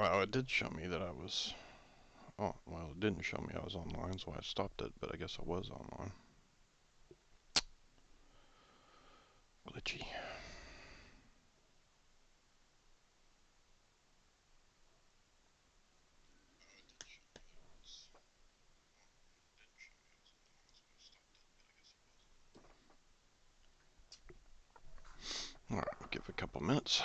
Well, it did show me that I was. Oh, well, it didn't show me I was online, so I stopped it, but I guess I was online. Glitchy. Alright, we'll give it a couple minutes.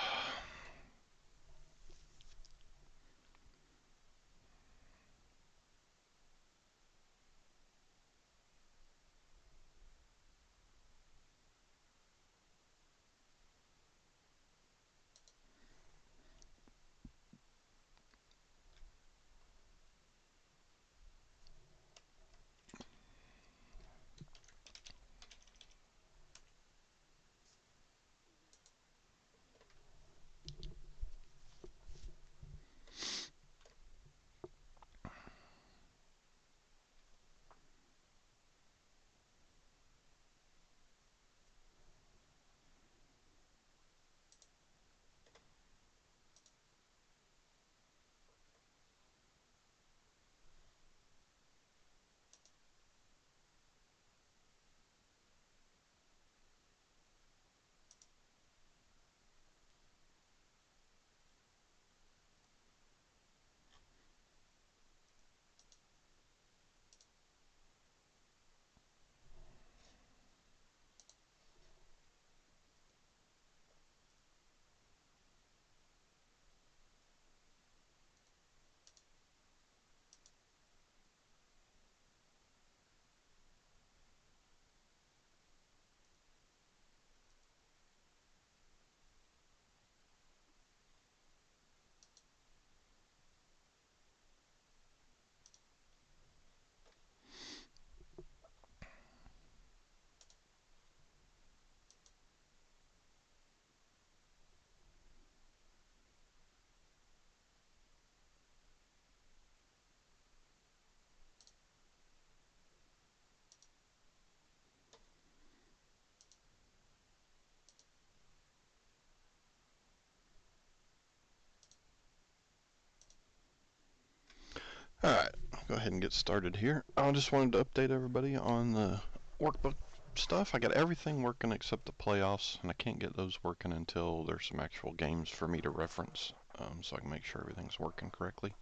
Alright, go ahead and get started here. I just wanted to update everybody on the workbook stuff. I got everything working except the playoffs, and I can't get those working until there's some actual games for me to reference, so I can make sure everything's working correctly.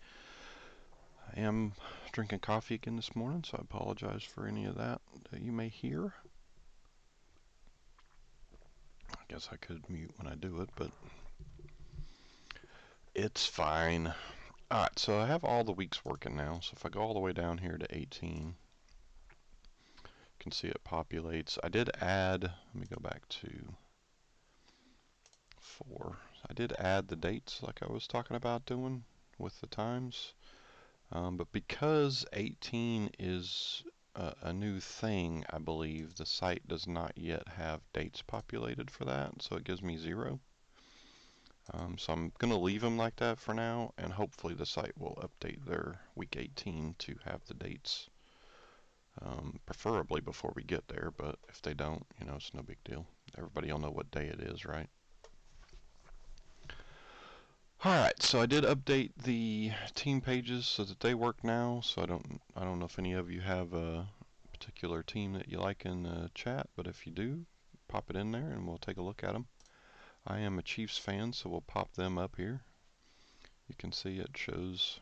I am drinking coffee again this morning, so I apologize for any of that you may hear. I guess I could mute when I do it, but it's fine. Alright, so I have all the weeks working now, so if I go all the way down here to 18, you can see it populates. I did add, let me go back to 4. I did add the dates like I was talking about doing with the times, but because 18 is a new thing, I believe the site does not yet have dates populated for that, so it gives me 0. So I'm going to leave them like that for now, and hopefully the site will update their week 18 to have the dates, preferably before we get there, but if they don't, you know, it's no big deal. Everybody will know what day it is, right? Alright, so I did update the team pages so that they work now, so I don't know if any of you have a particular team that you like in the chat, but if you do, pop it in there and we'll take a look at them. I am a Chiefs fan, so we'll pop them up here. You can see it shows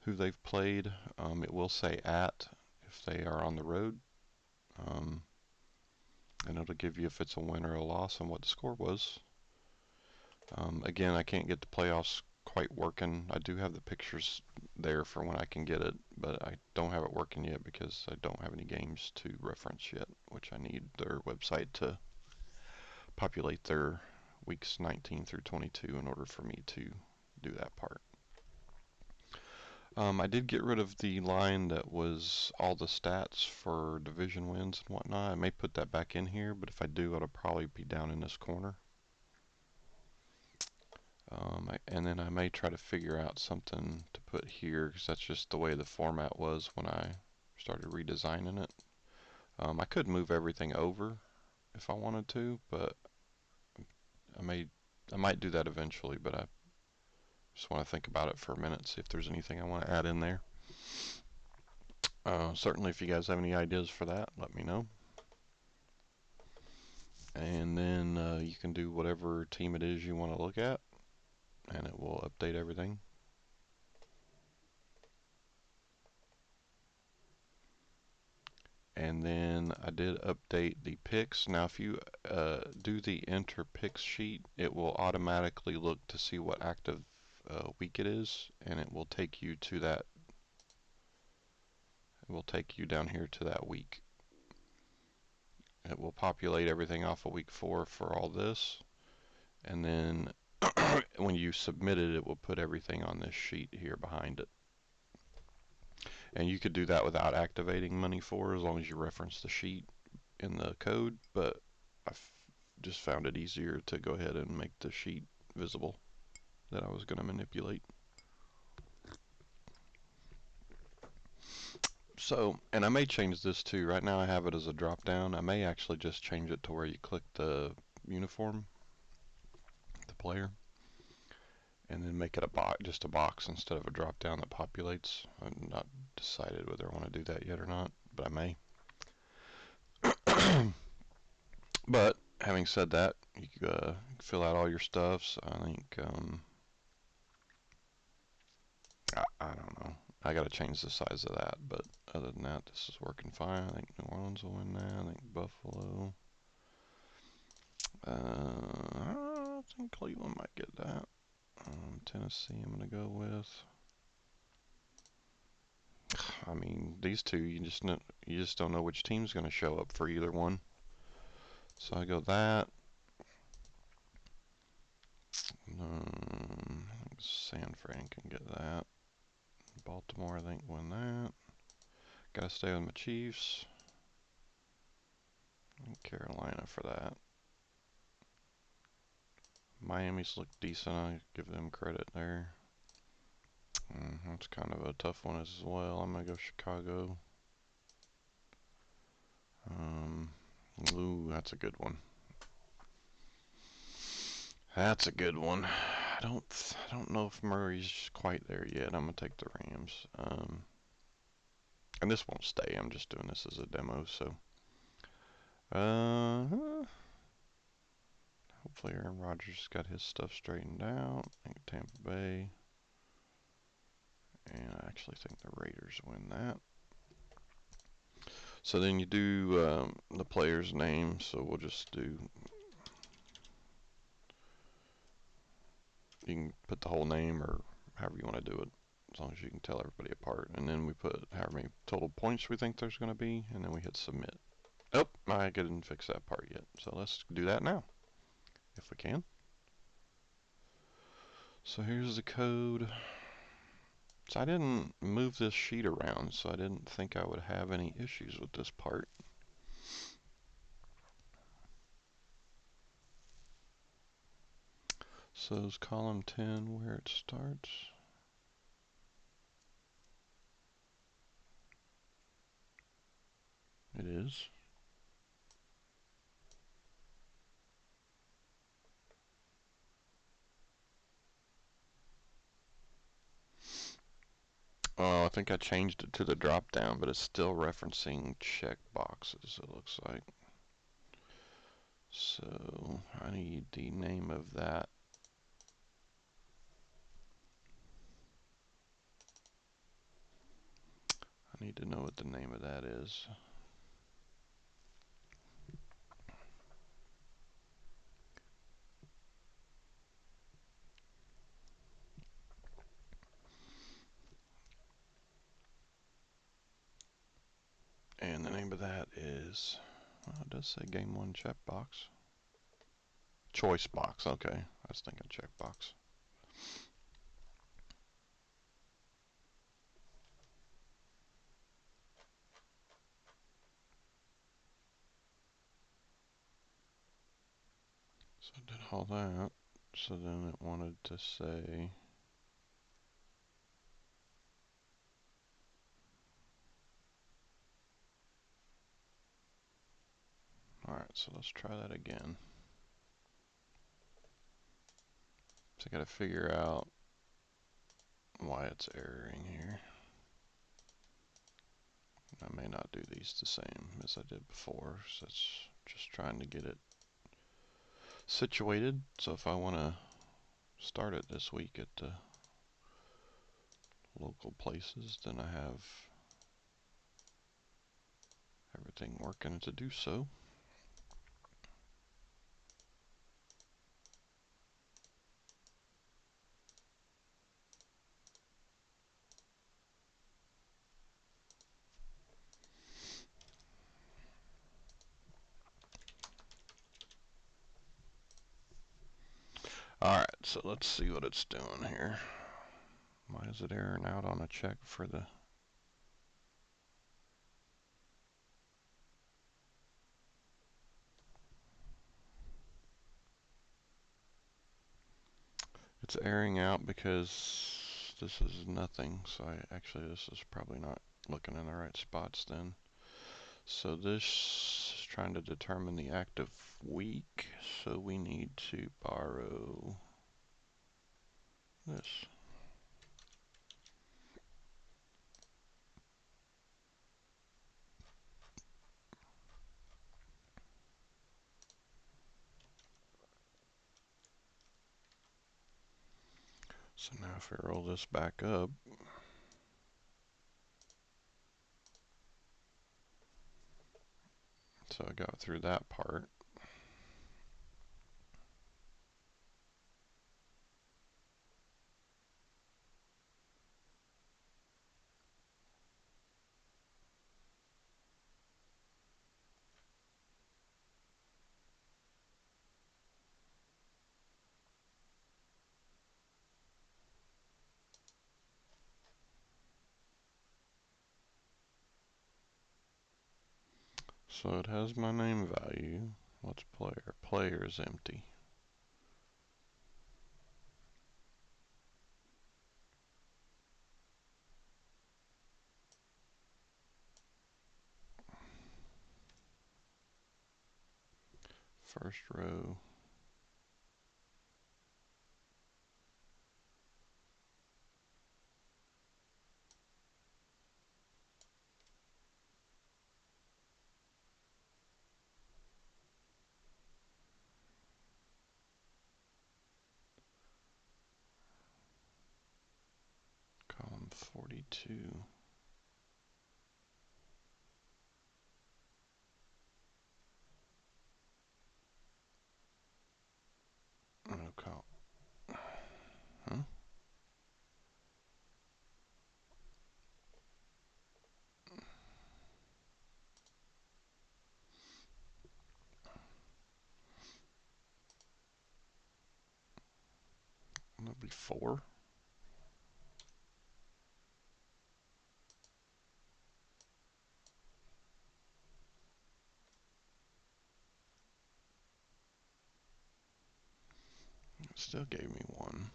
who they've played. It will say at if they are on the road, and it'll give you if it's a win or a loss and what the score was. Again, I can't get the playoffs quite working. I do have the pictures there for when I can get it, but I don't have it working yet because I don't have any games to reference yet, which I need their website to populate their weeks 19 through 22 in order for me to do that part. I did get rid of the line that was all the stats for division wins and whatnot. I may put that back in here, but if I do, it'll probably be down in this corner. And then I may try to figure out something to put here, because that's just the way the format was when I started redesigning it. I could move everything over if I wanted to, but I might do that eventually, but Just want to think about it for a minute, see if there's anything I want to add in there. Certainly, if you guys have any ideas for that, let me know. And then you can do whatever team it is you want to look at, and it will update everything. And then I did update the picks. Now if you do the enter picks sheet, it will automatically look to see what active week it is, and it will take you to that. It will take you down here to that week. It will populate everything off of week 4 for all this, and then when you submit it, it will put everything on this sheet here behind it. And you could do that without activating money for, as long as you reference the sheet in the code, but I've just found it easier to go ahead and make the sheet visible that I was going to manipulate. So, and I may change this too. Right now I have it as a drop down. I may actually just change it to where you click the uniform, the player, and then make it a box, just a box instead of a drop down that populates. I'm not decided whether I want to do that yet or not, but I may. But having said that, you fill out all your stuffs. I think I don't know. I got to change the size of that, but other than that, this is working fine. I think New Orleans will win that. I think Buffalo. I think Cleveland might get that. Tennessee, I'm gonna go with. I mean, these two, you just don't know which team's gonna show up for either one. So I go that. San Fran can get that. Baltimore, I think, win that. Gotta stay with my Chiefs. And Carolina for that. Miami's look decent. I give them credit there. That's kind of a tough one as well. I'm gonna go Chicago. Ooh, that's a good one. That's a good one. I don't know if Murray's quite there yet. I'm gonna take the Rams. And this won't stay. I'm just doing this as a demo, so. Hopefully Aaron Rodgers got his stuff straightened out. I think Tampa Bay. And I actually think the Raiders win that. So then you do the player's name. So we'll just do. You can put the whole name or however you want to do it, as long as you can tell everybody apart. And then we put however many total points we think there's going to be, and then we hit submit. Oh, I didn't fix that part yet. So let's do that now, if we can. So here's the code. So I didn't move this sheet around, so I didn't think I would have any issues with this part. So is column 10 where it starts? It is. Oh, I think I changed it to the drop down, but it's still referencing check boxes, it looks like. So I need the name of that. I need to know what the name of that is. And the name of that is, well, it does say game 1 check box. Choice box, okay. I was thinking check box. So I did all that. So then it wanted to say, alright, so let's try that again. So I gotta figure out why it's erroring here. I may not do these the same as I did before, so it's just trying to get it situated. So if I want to start it this week at the local places, then I have everything working to do so. Alright, so let's see what it's doing here. Why is it erroring out on a check for the... It's erroring out because this is nothing, so this is probably not looking in the right spots then. So this is trying to determine the active week, so we need to borrow this. So now if we roll this back up, so I got through that part. So it has my name value. What's player? Player is empty. First row. Column 42. No column. Huh? That'll be 4. It still gave me 1.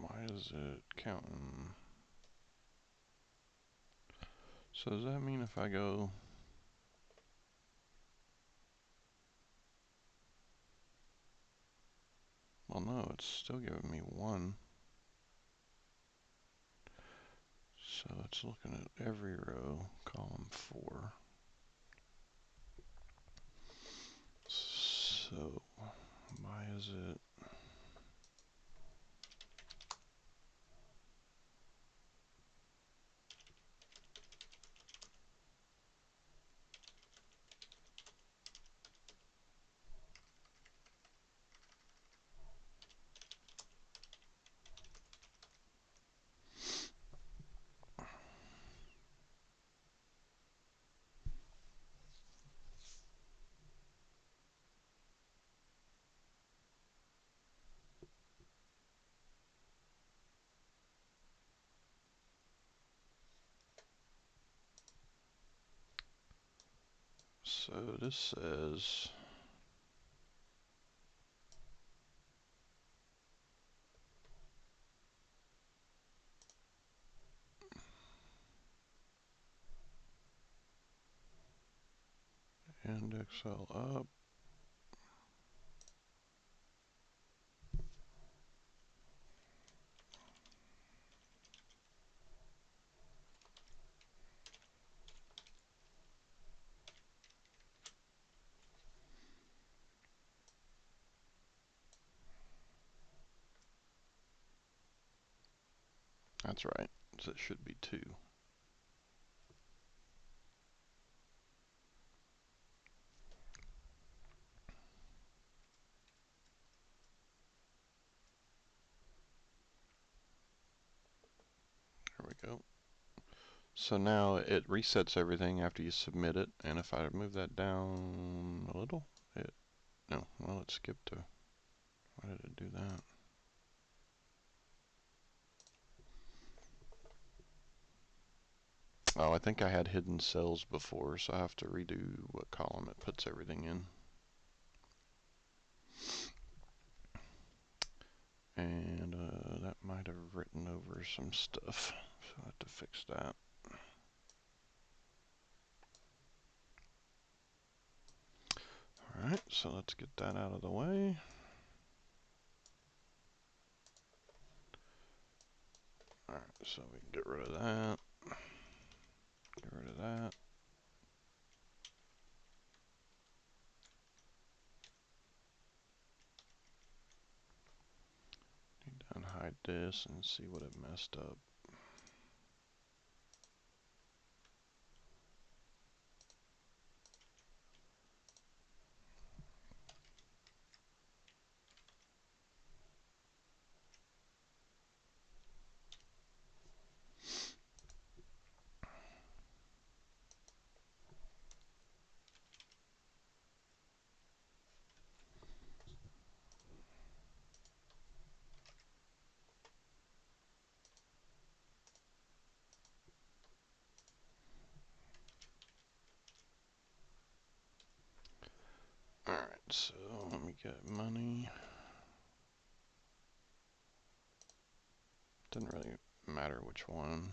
Why is it counting? So does that mean if I go... Well, no, it's still giving me 1. So it's looking at every row, column 4. So why is it... So this says index cell up. That's right, so it should be 2. There we go. So now it resets everything after you submit it, and if I move that down a little, no, well, it skipped to, why did it do that? Oh, I think I had hidden cells before, so I have to redo what column it puts everything in. And that might have written over some stuff, so I have to fix that. Alright, so let's get that out of the way. Alright, so we can get rid of that. Get rid of that. Need to unhide this and see what it messed up. Alright, so let me get money. Doesn't really matter which one.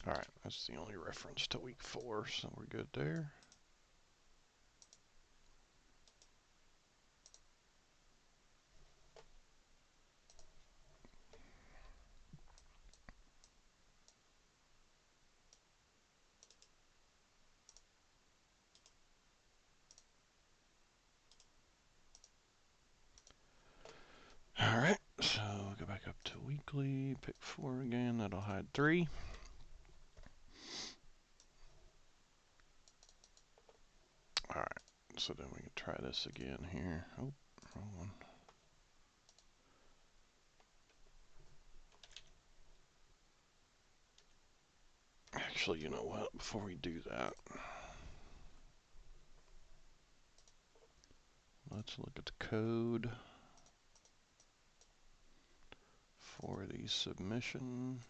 Alright, that's the only reference to week 4, so we're good there. Alright, so go back up to weekly, pick 4 again, that'll hide 3. Alright, so then we can try this again here. Oh, wrong one. Actually, you know what, before we do that, let's look at the code for the submission.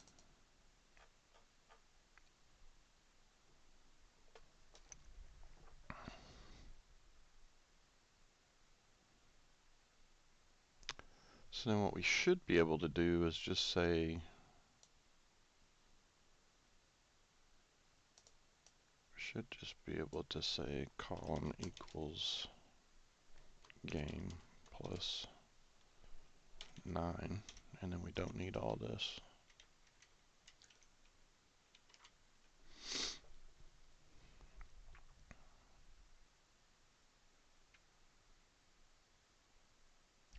So then what we should be able to do is just say, column equals game plus 9, and then we don't need all this.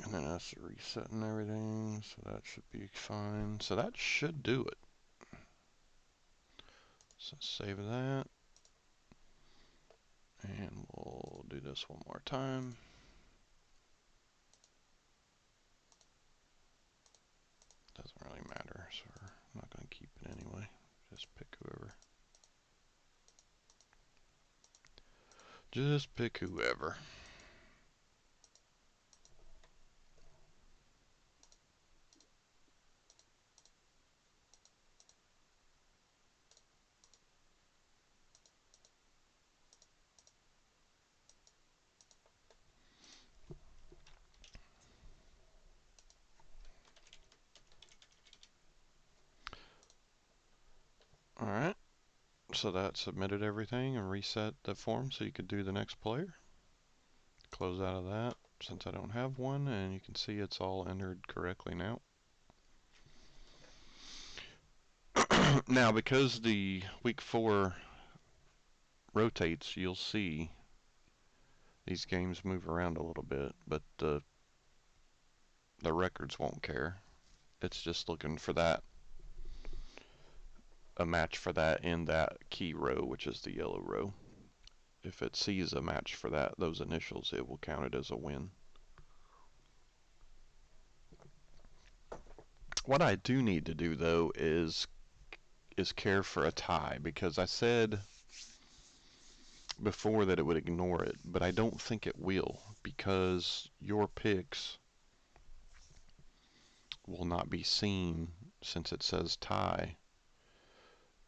And then that's resetting everything, so that should be fine. So that should do it. So save that. And we'll do this one more time. Doesn't really matter, so we're not going to keep it anyway. Just pick whoever. Just pick whoever. Alright, so that submitted everything and reset the form so you could do the next player. Close out of that since I don't have one, and you can see it's all entered correctly now. Now, because the week 4 rotates, you'll see these games move around a little bit, but the records won't care. It's just looking for that, a match for that in that key row, which is the yellow row. If it sees a match for that, those initials, it will count it as a win. What I do need to do though is care for a tie, because I said before that it would ignore it, but I don't think it will, because your picks will not be seen since it says tie.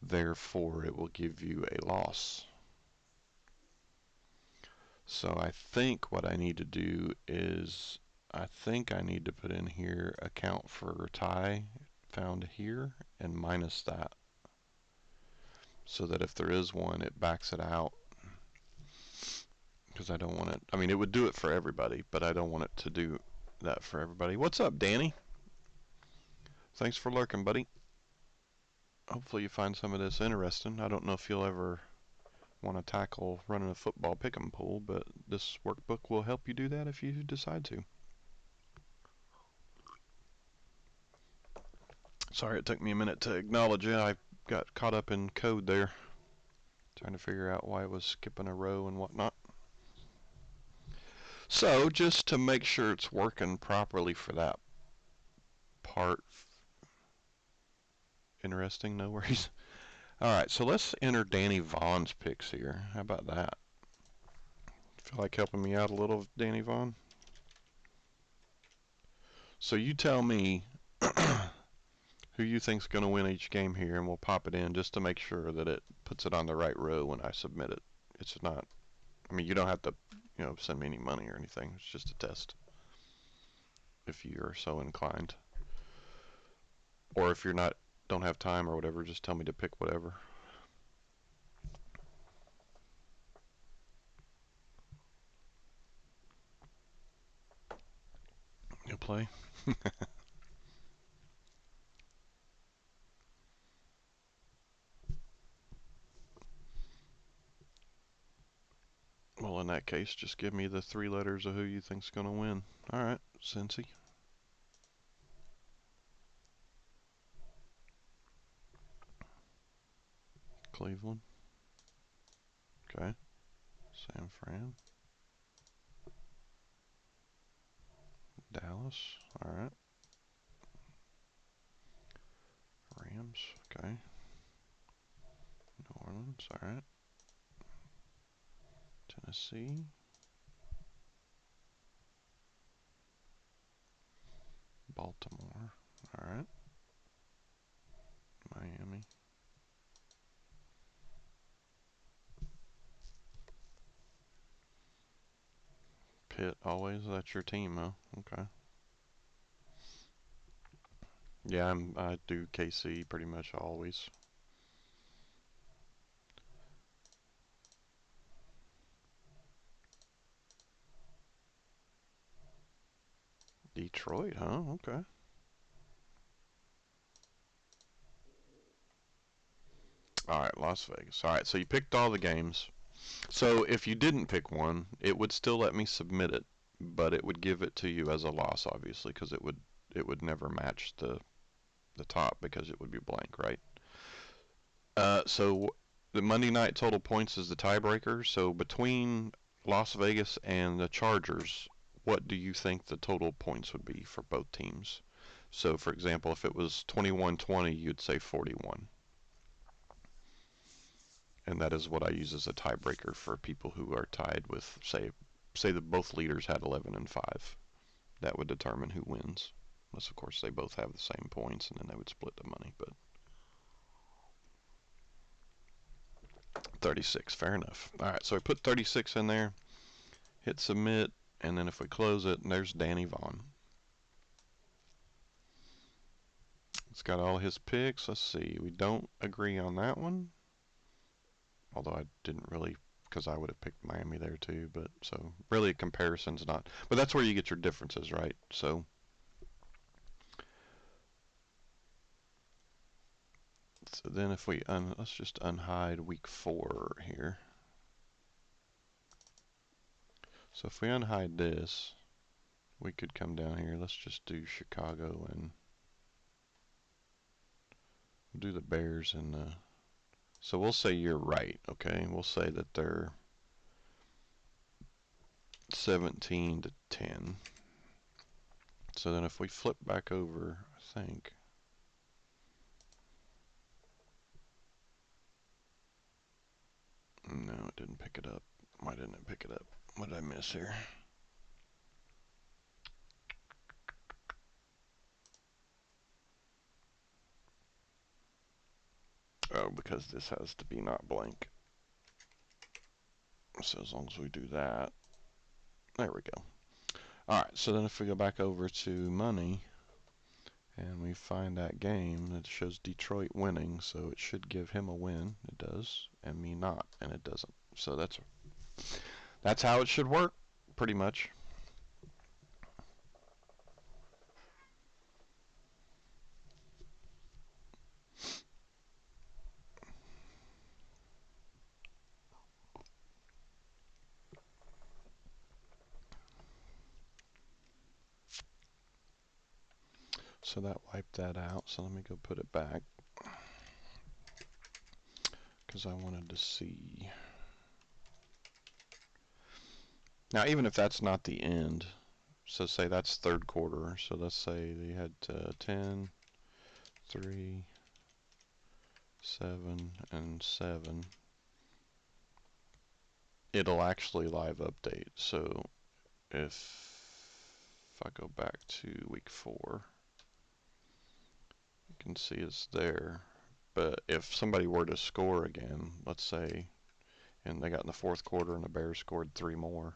Therefore, it will give you a loss. So I think what I need to do is, I think I need to put in here account for tie found here and minus that, so that if there is one, it backs it out. Because I don't want it, I mean, it would do it for everybody, but I don't want it to do that for everybody. What's up, Danny? Thanks for lurking, buddy. Hopefully you find some of this interesting. I don't know if you'll ever want to tackle running a football pick'em pool, but this workbook will help you do that if you decide to. Sorry it took me a minute to acknowledge it. I got caught up in code there, trying to figure out why it was skipping a row and whatnot. So just to make sure it's working properly for that part. Interesting, no worries. Alright, so let's enter Danny Vaughn's picks here. How about that? Feel like helping me out a little, Danny Vaughn? So you tell me who you think's going to win each game here, and we'll pop it in just to make sure that it puts it on the right row when I submit it. It's not, I mean, you don't have to, send me any money or anything. It's just a test, if you're so inclined. Or if you're not, don't have time or whatever, just tell me to pick whatever. You'll play? Well, in that case, just give me the 3 letters of who you think's going to win. Alright, Cincy. Cleveland. Okay. San Fran. Dallas. Alright. Rams. Okay. New Orleans. Alright. Tennessee. Baltimore. Alright. Miami. Pitt, always? That's your team, huh? Okay. Yeah, I do KC pretty much always. Detroit, huh? Okay. Alright, Las Vegas. Alright, so you picked all the games. So if you didn't pick one, it would still let me submit it, but it would give it to you as a loss, obviously, because it would never match the top because it would be blank, right? So the Monday night total points is the tiebreaker. So between Las Vegas and the Chargers, what do you think the total points would be for both teams? So for example, if it was 21-20, you'd say 41. and that is what I use as a tiebreaker for people who are tied with, say that both leaders had 11 and 5. That would determine who wins. Unless, of course, they both have the same points, and then they would split the money. But 36, fair enough. All right, so we put 36 in there, hit submit, and then if we close it, there's Danny Vaughn. It's got all his picks. Let's see, we don't agree on that one. Although I didn't really, because I would have picked Miami there too. But so really, a comparison's not. But that's where you get your differences, right? So then if we let's just unhide week 4 here. So if we unhide this, we could come down here. Let's just do Chicago and do the Bears and so we'll say you're right, okay? We'll say that they're 17 to 10. So then if we flip back over, I think no, it didn't pick it up. Why didn't it pick it up? What did I miss here? Oh, because this has to be not blank. So as long as we do that, there we go. Alright, so then if we go back over to money and we find that game, it shows Detroit winning, so it should give him a win. It does, and me not, and it doesn't. So that's how it should work, pretty much. So that wiped that out, so let me go put it back, because I wanted to see. Now, even if that's not the end, so say that's third quarter, so let's say they had 10, 3, 7, and 7. It'll actually live update. So if I go back to week 4, you can see it's there. But if somebody were to score again, let's say, and they got in the fourth quarter and the Bears scored 3 more,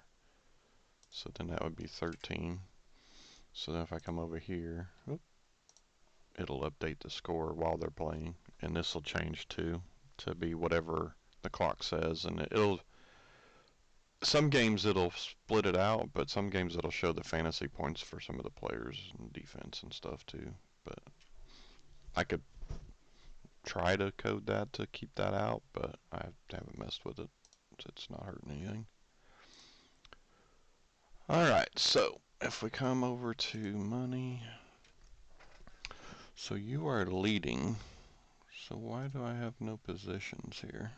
so then that would be 13. So then if I come over here, it'll update the score while they're playing, and this will change too to be whatever the clock says, and it'll, some games it'll split it out, but some games it'll show the fantasy points for some of the players and defense and stuff too. But I could try to code that to keep that out, but I haven't messed with it, so it's not hurting anything. Alright, so if we come over to money, so you are leading, so why do I have no positions here?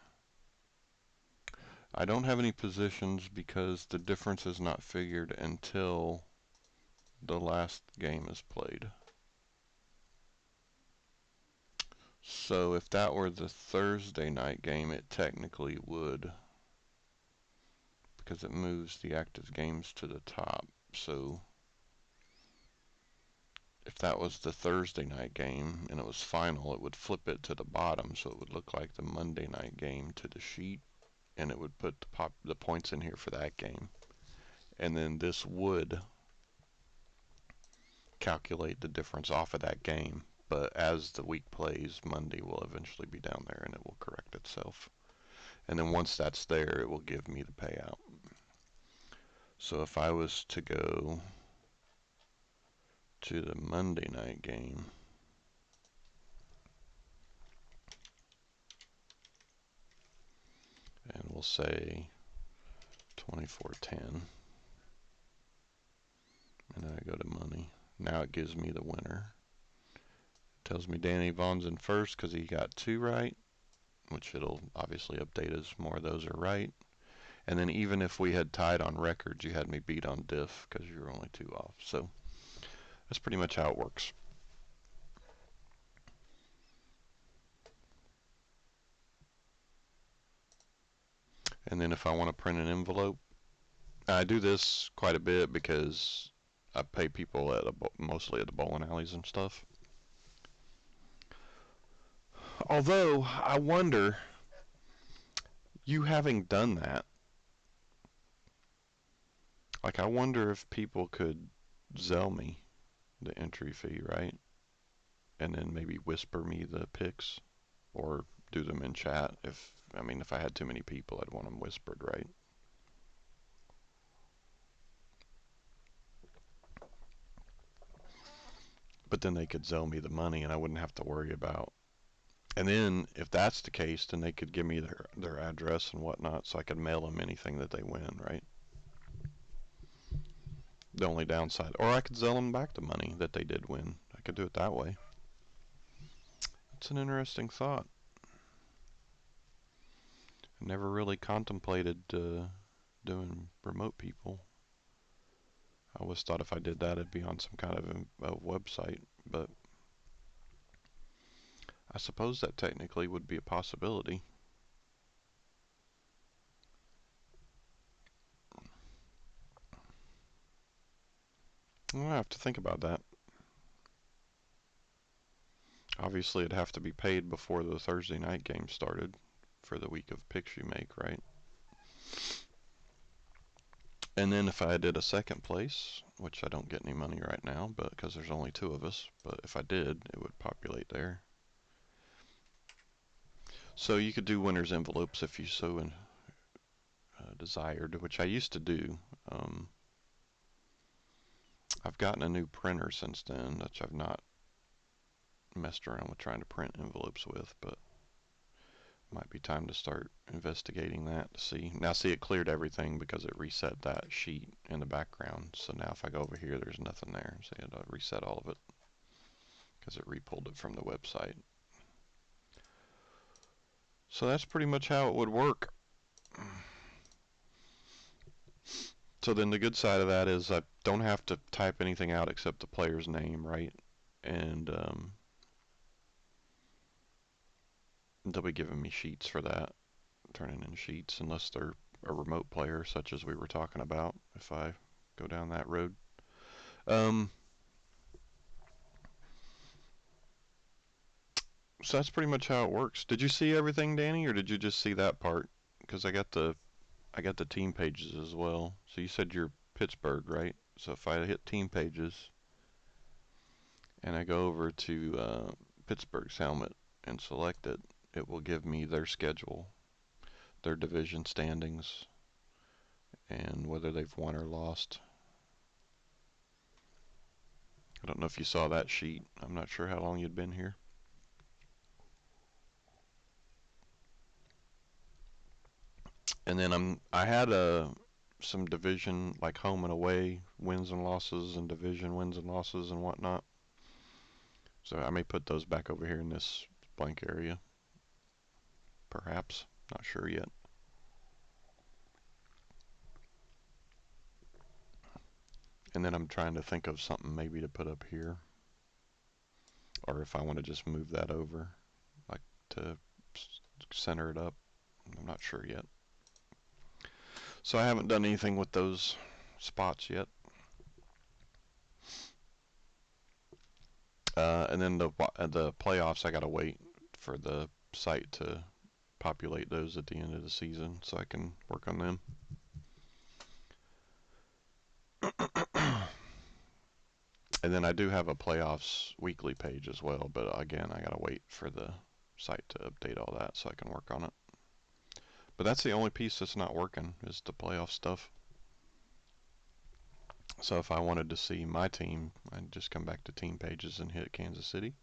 I don't have any positions because the difference is not figured until the last game is played. So if that were the Thursday night game, it technically would, because it moves the active games to the top. So if that was the Thursday night game and it was final, it would flip it to the bottom, so it would look like the Monday night game to the sheet, and it would put the points in here for that game. And then this would calculate the difference off of that game. But as the week plays, Monday will eventually be down there and it will correct itself. And then once that's there, it will give me the payout. So if I was to go to the Monday night game, and we'll say 24-10, and I go to money. Now it gives me the winner. It tells me Danny Vaughn's in first because he got 2 right, which it'll obviously update as more of those are right. And then even if we had tied on records, you had me beat on diff because you were only 2 off. So that's pretty much how it works. And then if I want to print an envelope, I do this quite a bit because I pay people at mostly at the bowling alleys and stuff. Although, I wonder, you having done that, like I wonder if people could Zelle me the entry fee, right? And then maybe whisper me the picks or do them in chat. I mean, if I had too many people, I'd want them whispered, right? But then they could Zelle me the money and I wouldn't have to worry about. And then if that's the case, then they could give me their address and whatnot so I could mail them anything that they win, right? The only downside, or I could Zelle them back the money that they did win. I could do it that way. It's an interesting thought. I never really contemplated doing remote people. I always thought if I did that, it'd be on some kind of a website, but I suppose that technically would be a possibility. I'll have to think about that. Obviously, it'd have to be paid before the Thursday night game started for the week of picks you make, right? And then if I did a second place, which I don't get any money right now, but because there's only two of us, but if I did, it would populate there. So you could do winner's envelopes if you so desired, which I used to do. I've gotten a new printer since then, which I've not messed around with trying to print envelopes with, but might be time to start investigating that to see. Now see, it cleared everything because it reset that sheet in the background. So now if I go over here, there's nothing there. So it'll reset all of it because it repulled it from the website. So that's pretty much how it would work. So then the good side of that is I don't have to type anything out except the player's name, right? And they'll be giving me sheets for that, turning in sheets, unless they're a remote player, such as we were talking about, if I go down that road. So that's pretty much how it works. Did you see everything, Danny, or did you just see that part? Because I got the team pages as well. So you said you're Pittsburgh, right? So if I hit team pages and I go over to Pittsburgh's helmet and select it, it will give me their schedule, their division standings, and whether they've won or lost. I don't know if you saw that sheet. I'm not sure how long you'd been here. And then I had some division like home and away wins and losses and division wins and losses and whatnot. So I may put those back over here in this blank area. Perhaps. Not sure yet. And then I'm trying to think of something maybe to put up here. Or if I want to just move that over, like to center it up. I'm not sure yet. So I haven't done anything with those spots yet. And then the playoffs, I gotta wait for the site to populate those at the end of the season so I can work on them. And then I do have a playoffs weekly page as well, but again, I gotta wait for the site to update all that so I can work on it. But that's the only piece that's not working is the playoff stuff. So if I wanted to see my team, I'd just come back to team pages and hit Kansas City,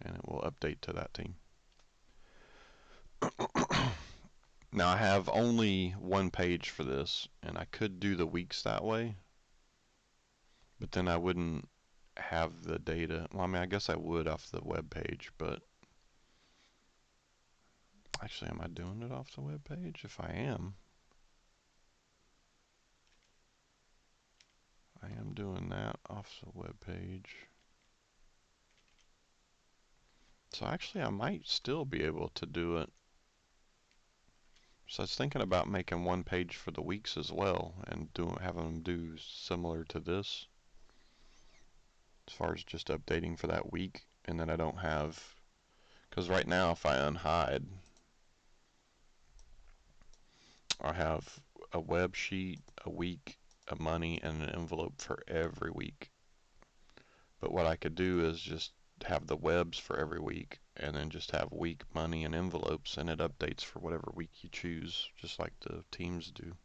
and it will update to that team. Now I have only one page for this, and I could do the weeks that way, but then I wouldn't have the data. Well, I mean, I guess I would off the web page, but actually, am I doing it off the web page? If I am doing that off the web page. So actually, I might still be able to do it So I was thinking about making one page for the weeks as well and having them do similar to this as far as just updating for that week. And then I don't have, because right now if I unhide, I have a web sheet, a week, a money, and an envelope for every week. But what I could do is just have the webs for every week and then just have week, money, and envelopes, and it updates for whatever week you choose, just like the teams do. And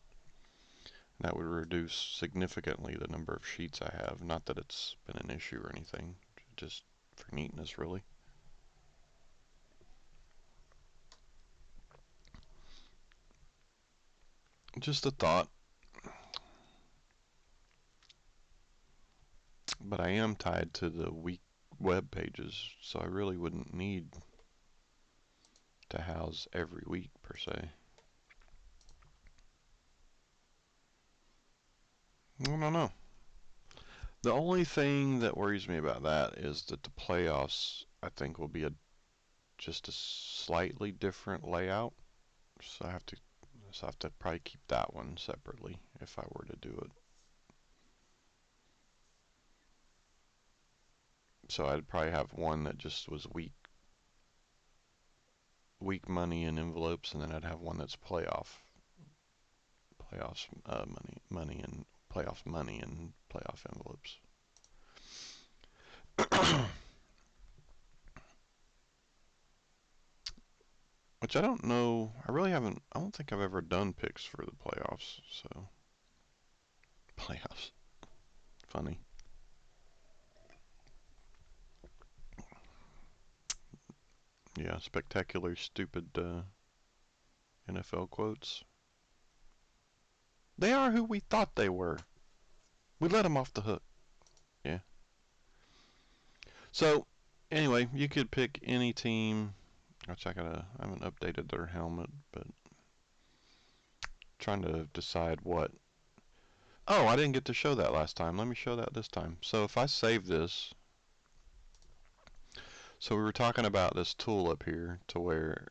that would reduce significantly the number of sheets I have. Not that it's been an issue or anything, just for neatness, really. Just a thought. But I am tied to the week web pages, so I really wouldn't need to house every week per se. I don't know. The only thing that worries me about that is that the playoffs, I think, will be just a slightly different layout. So I have to probably keep that one separately if I were to do it. So I'd probably have one that just was week money and envelopes, and then I'd have one that's playoffs money and playoffs money and playoff envelopes. Which I don't know. I really haven't. I don't think I've ever done picks for the playoffs. So playoffs, funny. Yeah, spectacular, stupid NFL quotes. They are who we thought they were. We let them off the hook. Yeah. So anyway, you could pick any team. Which I haven't updated their helmet, but trying to decide what. Oh, I didn't get to show that last time. Let me show that this time. So if I save this, so we were talking about this tool up here to where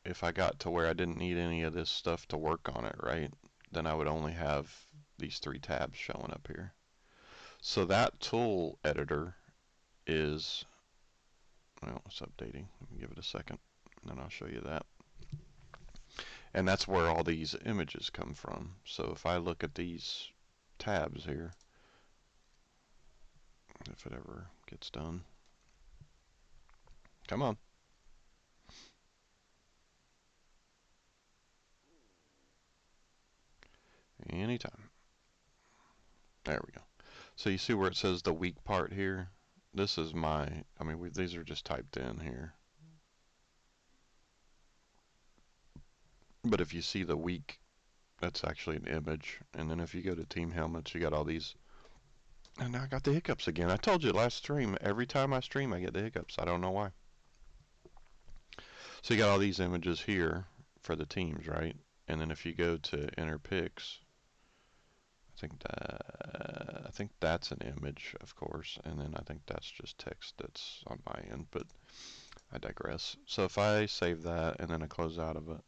if I got to where I didn't need any of this stuff to work on it, right, then I would only have these three tabs showing up here. So that tool editor is, well, it's updating. Let me give it a second, and then I'll show you that. And that's where all these images come from. So if I look at these tabs here, if it ever gets done, come on. Anytime. There we go. So you see where it says the weak part here? This is these are just typed in here. But if you see the weak, that's actually an image. And then if you go to team helmets, you got all these. And now I got the hiccups again. I told you last stream, every time I stream, I get the hiccups. I don't know why. So you got all these images here for the teams, right? And then if you go to enter picks, I think that's an image, of course, and then I think that's just text that's on my end, but I digress. So if I save that and then I close out of it,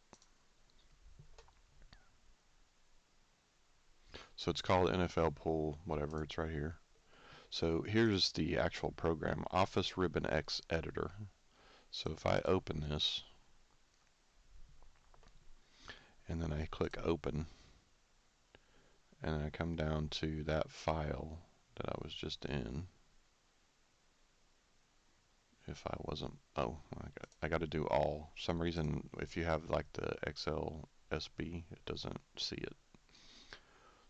so it's called NFL Pool, whatever, it's right here. So here's the actual program, Office Ribbon X Editor. So if I open this, and then I click open, and then I come down to that file that I was just in. If I wasn't, oh, I got to do all. For some reason, if you have like the Excel SB, it doesn't see it.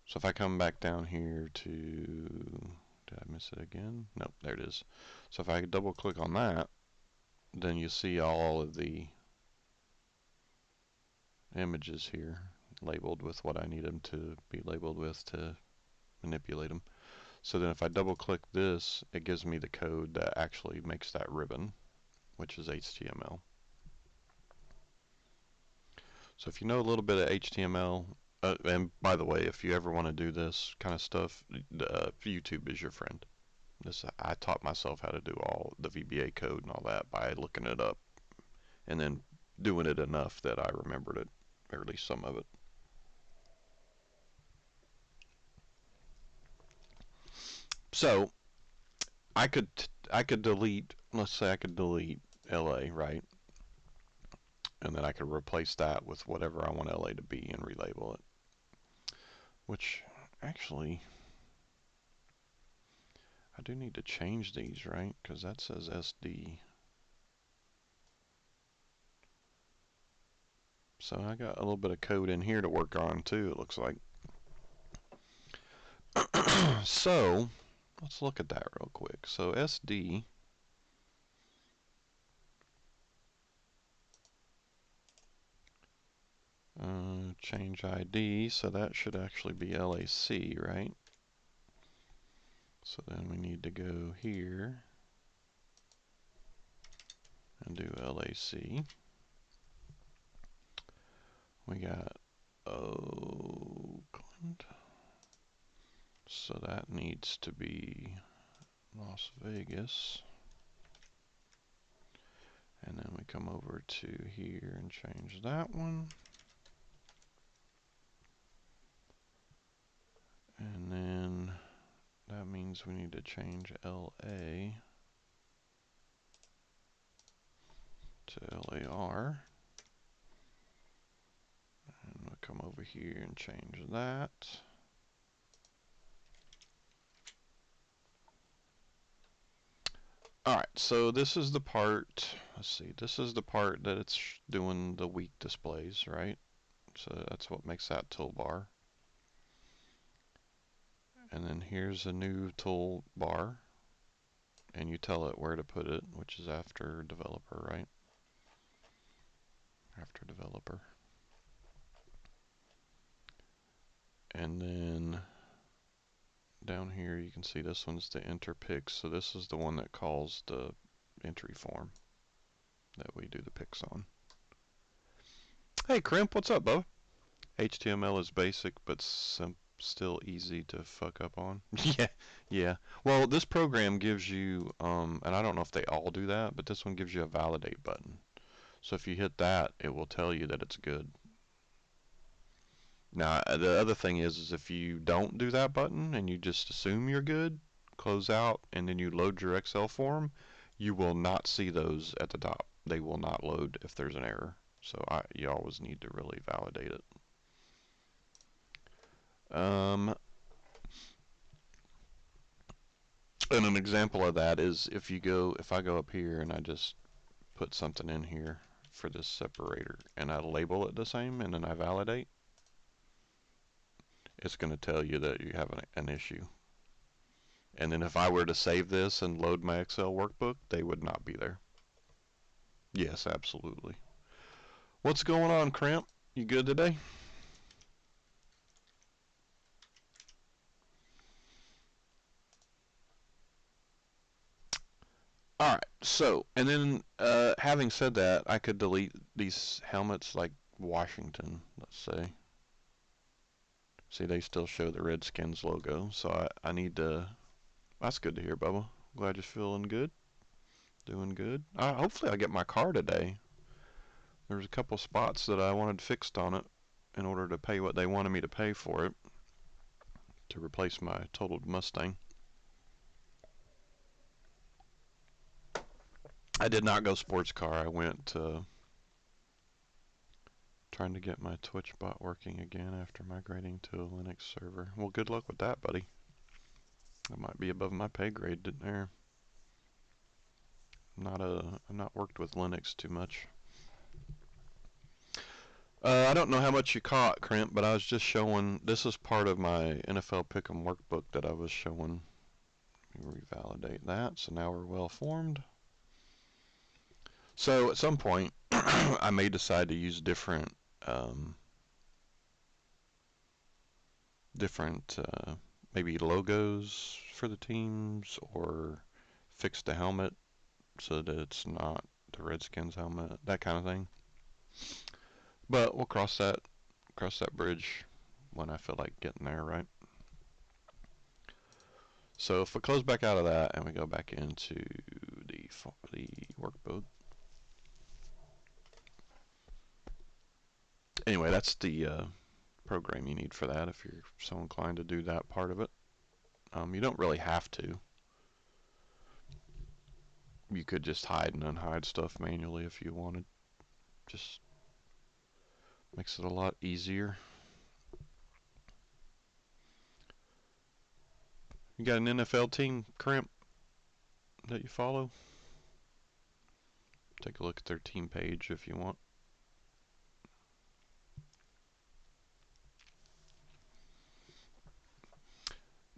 So if I come back down here to, did I miss it again? Nope, there it is. So if I double click on that, then you see all of the images here labeled with what I need them to be labeled with to manipulate them. So then if I double click this, it gives me the code that actually makes that ribbon, which is HTML. So if you know a little bit of HTML, and by the way, if you ever want to do this kind of stuff, YouTube is your friend. I taught myself how to do all the VBA code and all that by looking it up and then doing it enough that I remembered it or at least some of it. So I could delete, let's say I could delete LA, right? And then I could replace that with whatever I want LA to be and relabel it. Which actually I do need to change these, right? Because that says SD. So I got a little bit of code in here to work on too, it looks like. So let's look at that real quick. So SD, change ID, so that should actually be LAC, right? So then we need to go here and do LAC. We got Oakland, so that needs to be Las Vegas. And then we come over to here and change that one. And then that means we need to change LA to LAR. And we'll come over here and change that. Alright, so this is the part, let's see, this is the part that it's doing the week displays, right? So that's what makes that toolbar. And then here's a new toolbar, and you tell it where to put it, which is after developer, right? After developer. And then down here you can see this one's the enter picks, so this is the one that calls the entry form that we do the picks on. Hey Crimp, what's up, bub? HTML is basic but still easy to fuck up on. Yeah, yeah. Well, this program gives you, and I don't know if they all do that, but this one gives you a validate button. So if you hit that, it will tell you that it's good. Now, the other thing is if you don't do that button and you just assume you're good, close out, and then you load your Excel form, you will not see those at the top. They will not load if there's an error. So you always need to really validate it. And an example of that is if I go up here and I just put something in here for this separator and I label it the same and then I validate, it's going to tell you that you have an issue. And then if I were to save this and load my Excel workbook, they would not be there. Yes, absolutely. What's going on, Cramp? You good today? Alright, so, and then having said that, I could delete these helmets like Washington, let's say. See, they still show the Redskins logo, so I need to, that's good to hear, Bubba. Glad you're feeling good. Doing good. Hopefully I get my car today. There's a couple spots that I wanted fixed on it in order to pay what they wanted me to pay for it to replace my totaled Mustang. I did not go sports car. I went trying to get my Twitch bot working again after migrating to a Linux server. Well, good luck with that, buddy. That might be above my pay grade, didn't there? I've not worked with Linux too much. I don't know how much you caught, Crimp, but I was just showing, this is part of my NFL Pick'em workbook that I was showing. Let me revalidate that, so now we're well formed. So at some point, I may decide to use different maybe logos for the teams or fix the helmet so that it's not the Redskins helmet, that kind of thing. But we'll cross that bridge when I feel like getting there, right? So if we close back out of that and we go back into the workbook, anyway, that's the program you need for that if you're so inclined to do that part of it. You don't really have to. You could just hide and unhide stuff manually if you wanted. Just makes it a lot easier. You got an NFL team, Crimp, that you follow? Take a look at their team page if you want.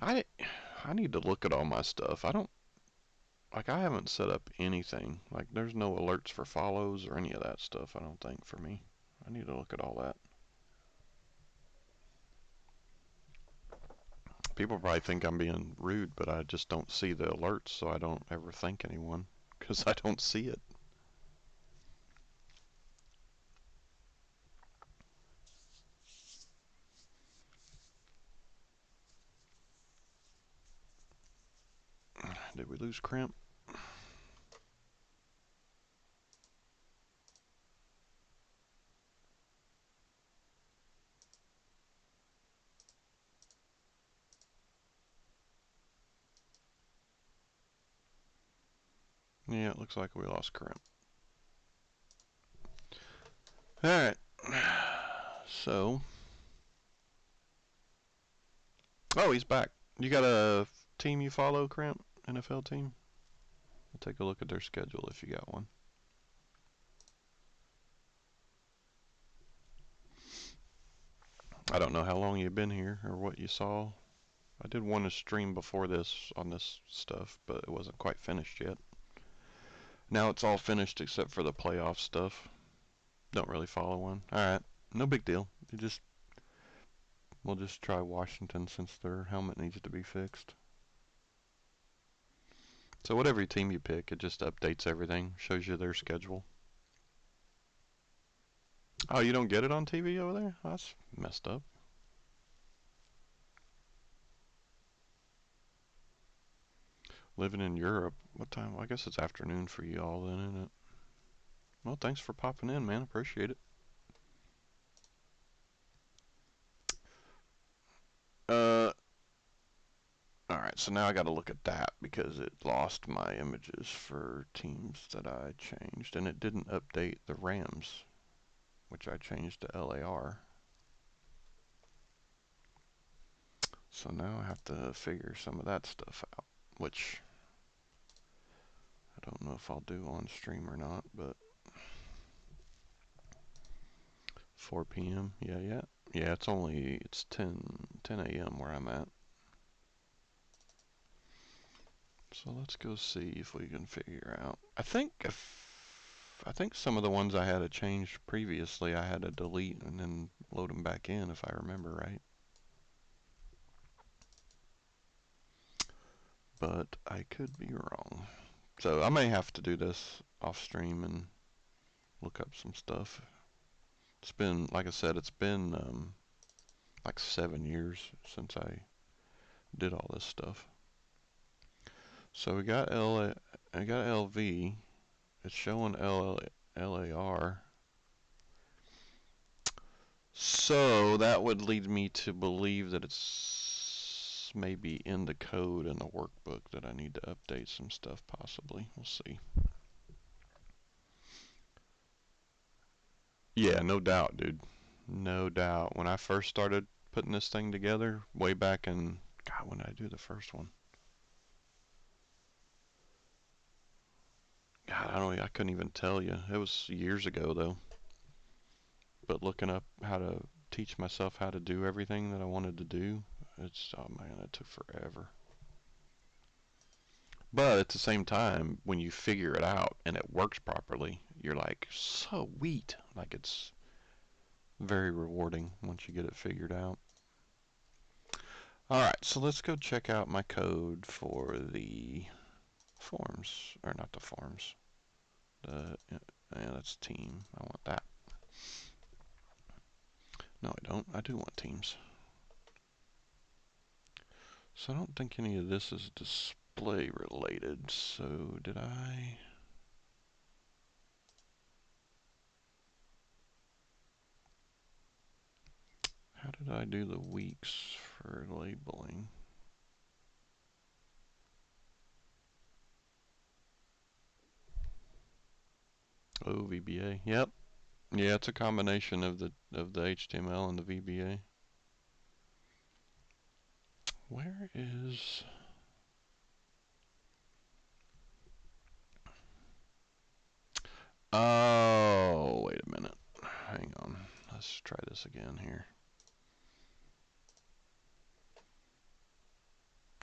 I need to look at all my stuff. I haven't set up anything. Like, there's no alerts for follows or any of that stuff, I don't think, for me. I need to look at all that. People probably think I'm being rude, but I just don't see the alerts, so I don't ever thank anyone because I don't see it. Did we lose Crimp? Yeah, it looks like we lost Crimp. Alright. So. Oh, he's back. You got a team you follow, Crimp? NFL team? I'll take a look at their schedule if you got one. I don't know how long you've been here or what you saw. I did want to stream before this on this stuff, but it wasn't quite finished yet. Now it's all finished except for the playoff stuff. Don't really follow one. Alright, no big deal. We'll just try Washington since their helmet needs to be fixed. So whatever team you pick, it just updates everything, shows you their schedule. Oh, you don't get it on TV over there? Oh, that's messed up. Living in Europe, what time? Well, I guess it's afternoon for you all then, isn't it? Well, thanks for popping in, man. Appreciate it. Alright, so now I gotta look at that because it lost my images for teams that I changed, and it didn't update the Rams, which I changed to LAR. So now I have to figure some of that stuff out, which I don't know if I'll do on stream or not, but 4 p.m. Yeah, it's 10 a.m. where I'm at. So let's go see if we can figure out. I think some of the ones I had to change previously I had to delete and then load them back in if I remember right. But I could be wrong. So I may have to do this off stream and look up some stuff. It's been, like I said, it's been like 7 years since I did all this stuff. So we got LV. It's showing LAR. So that would lead me to believe that it's maybe in the code in the workbook that I need to update some stuff possibly. We'll see. Yeah, no doubt, dude. No doubt. When I first started putting this thing together, way back in, God, when did I do the first one? God, I couldn't even tell you. It was years ago though. But looking up how to teach myself how to do everything that I wanted to do, oh man, it took forever. But at the same time, when you figure it out and it works properly, you're like, sweet. Like, it's very rewarding once you get it figured out. Alright, so let's go check out my code for the forms, or not the forms. Yeah, that's team. I want that. No, I don't. I do want teams. So I don't think any of this is display related. So did I? How did I do the weeks for labeling? Oh, VBA. Yep. Yeah, it's a combination of the HTML and the VBA. Where is... Oh, wait a minute. Hang on. Let's try this again here.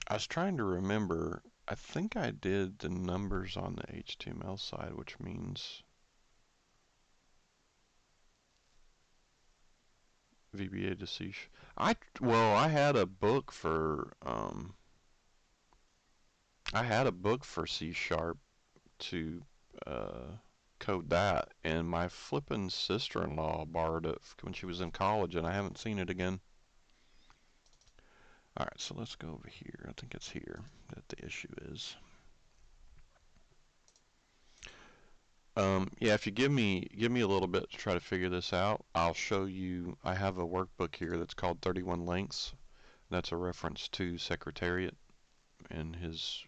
I was trying to remember. I think I did the numbers on the HTML side, which means VBA to C. Well, I had a book for C Sharp to code that, and my flippin' sister-in-law borrowed it when she was in college, and I haven't seen it again. All right, so let's go over here. I think it's here that the issue is. Yeah, if you give me a little bit to try to figure this out, I'll show you. I have a workbook here that's called 31 Lengths. That's a reference to Secretariat and his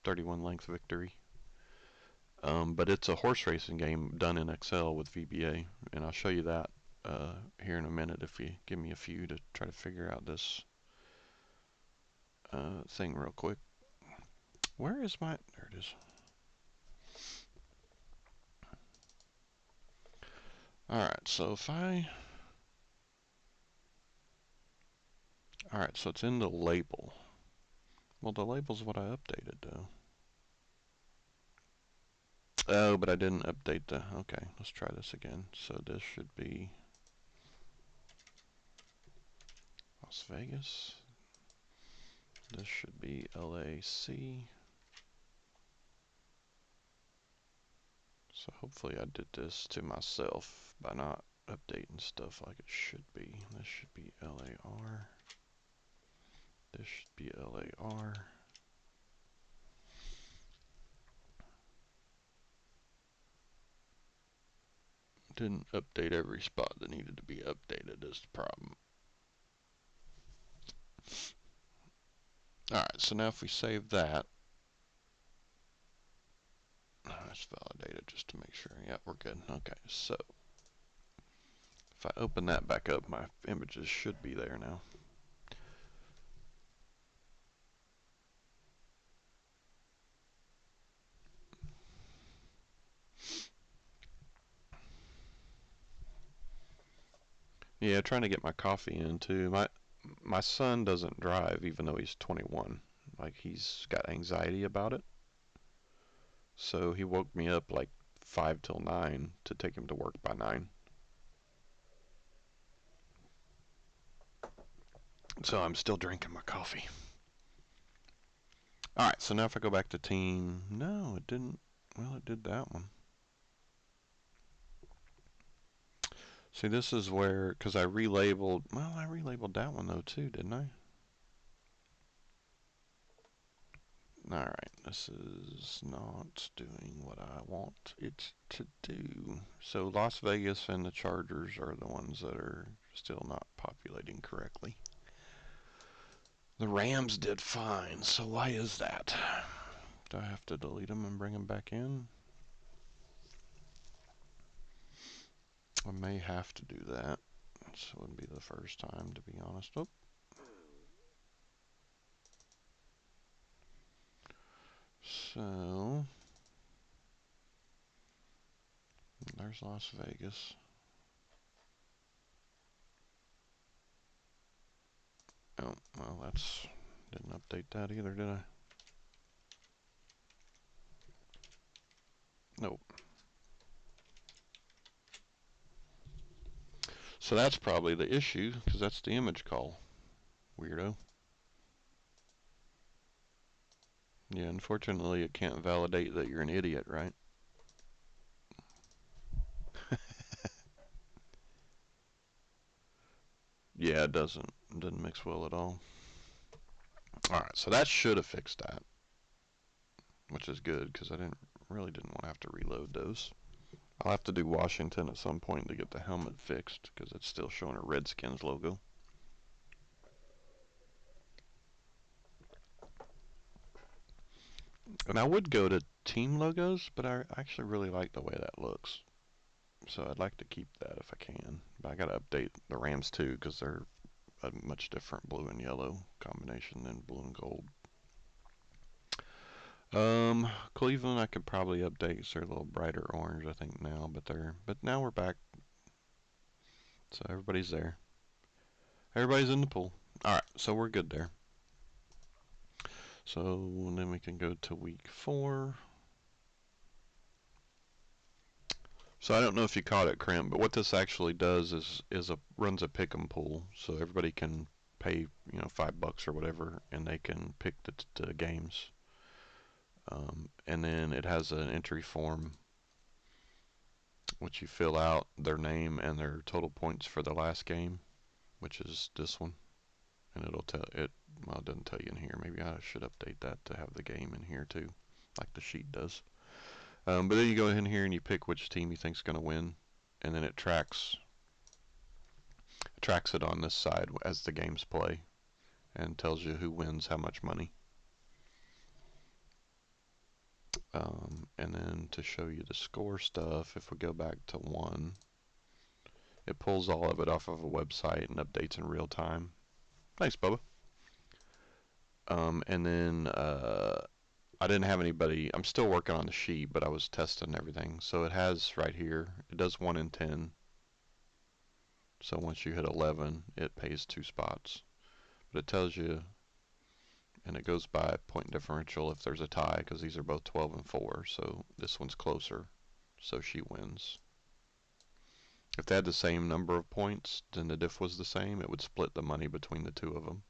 31 length victory. But it's a horse racing game done in Excel with VBA, and I'll show you that here in a minute if you give me a few to try to figure out this thing real quick. Where is my... There it is. Alright, so if I... Alright, so it's in the label. Well, the label's what I updated, though. Oh, but I didn't update the... Okay, let's try this again. So this should be Las Vegas. This should be LAC. So hopefully I did this to myself by not updating stuff like it should be. This should be LAR. This should be LAR. Didn't update every spot that needed to be updated is the problem. Alright, so now if we save that, let's validate it just to make sure. Yeah, we're good. Okay, so if I open that back up, my images should be there now. Yeah, trying to get my coffee in too. My son doesn't drive even though he's 21. Like, he's got anxiety about it. So he woke me up like 5 till 9 to take him to work by 9. So I'm still drinking my coffee. Alright, so now if I go back to team, no, it didn't. Well, it did that one. See, this is where, because I relabeled, well, I relabeled that one though too, didn't I? Alright, this is not doing what I want it to do. So Las Vegas and the Chargers are the ones that are still not populating correctly. The Rams did fine, so why is that? Do I have to delete them and bring them back in? I may have to do that. This wouldn't be the first time, to be honest. Oh. So, there's Las Vegas. Oh, well, didn't update that either, did I? Nope. So that's probably the issue, because that's the image call. Weirdo. Yeah, unfortunately it can't validate that you're an idiot, right? Yeah, it doesn't mix well at all. Alright, so that should have fixed that, which is good, because I really didn't want to have to reload those. I'll have to do Washington at some point to get the helmet fixed because it's still showing a Redskins logo. And I would go to team logos, but I actually really like the way that looks. So I'd like to keep that if I can. But I got to update the Rams too because they're a much different blue and yellow combination than blue and gold. Cleveland I could probably update because they're a little brighter orange I think now, but now we're back. So everybody's there. Everybody's in the pool. Alright, so we're good there. So then we can go to week 4. So I don't know if you caught it, Crimp, but what this actually does is runs a pick 'em pool, so everybody can pay $5 or whatever, and they can pick the games. And then it has an entry form which you fill out their name and their total points for the last game, which is this one, and it'll tell it. Well, it doesn't tell you in here. Maybe I should update that to have the game in here too, like the sheet does. But then you go in here and you pick which team you think's going to win, and then it tracks it on this side as the games play, and tells you who wins how much money. And then to show you the score stuff, if we go back to 1, it pulls all of it off of a website and updates in real time. Thanks, Bubba. And then I didn't have anybody. I'm still working on the sheet, but I was testing everything. So it has right here, it does 1 in 10. So once you hit 11, it pays 2 spots. But it tells you, and it goes by point differential if there's a tie, because these are both 12 and 4. So this one's closer, so she wins. If they had the same number of points, then the diff was the same, it would split the money between the two of them.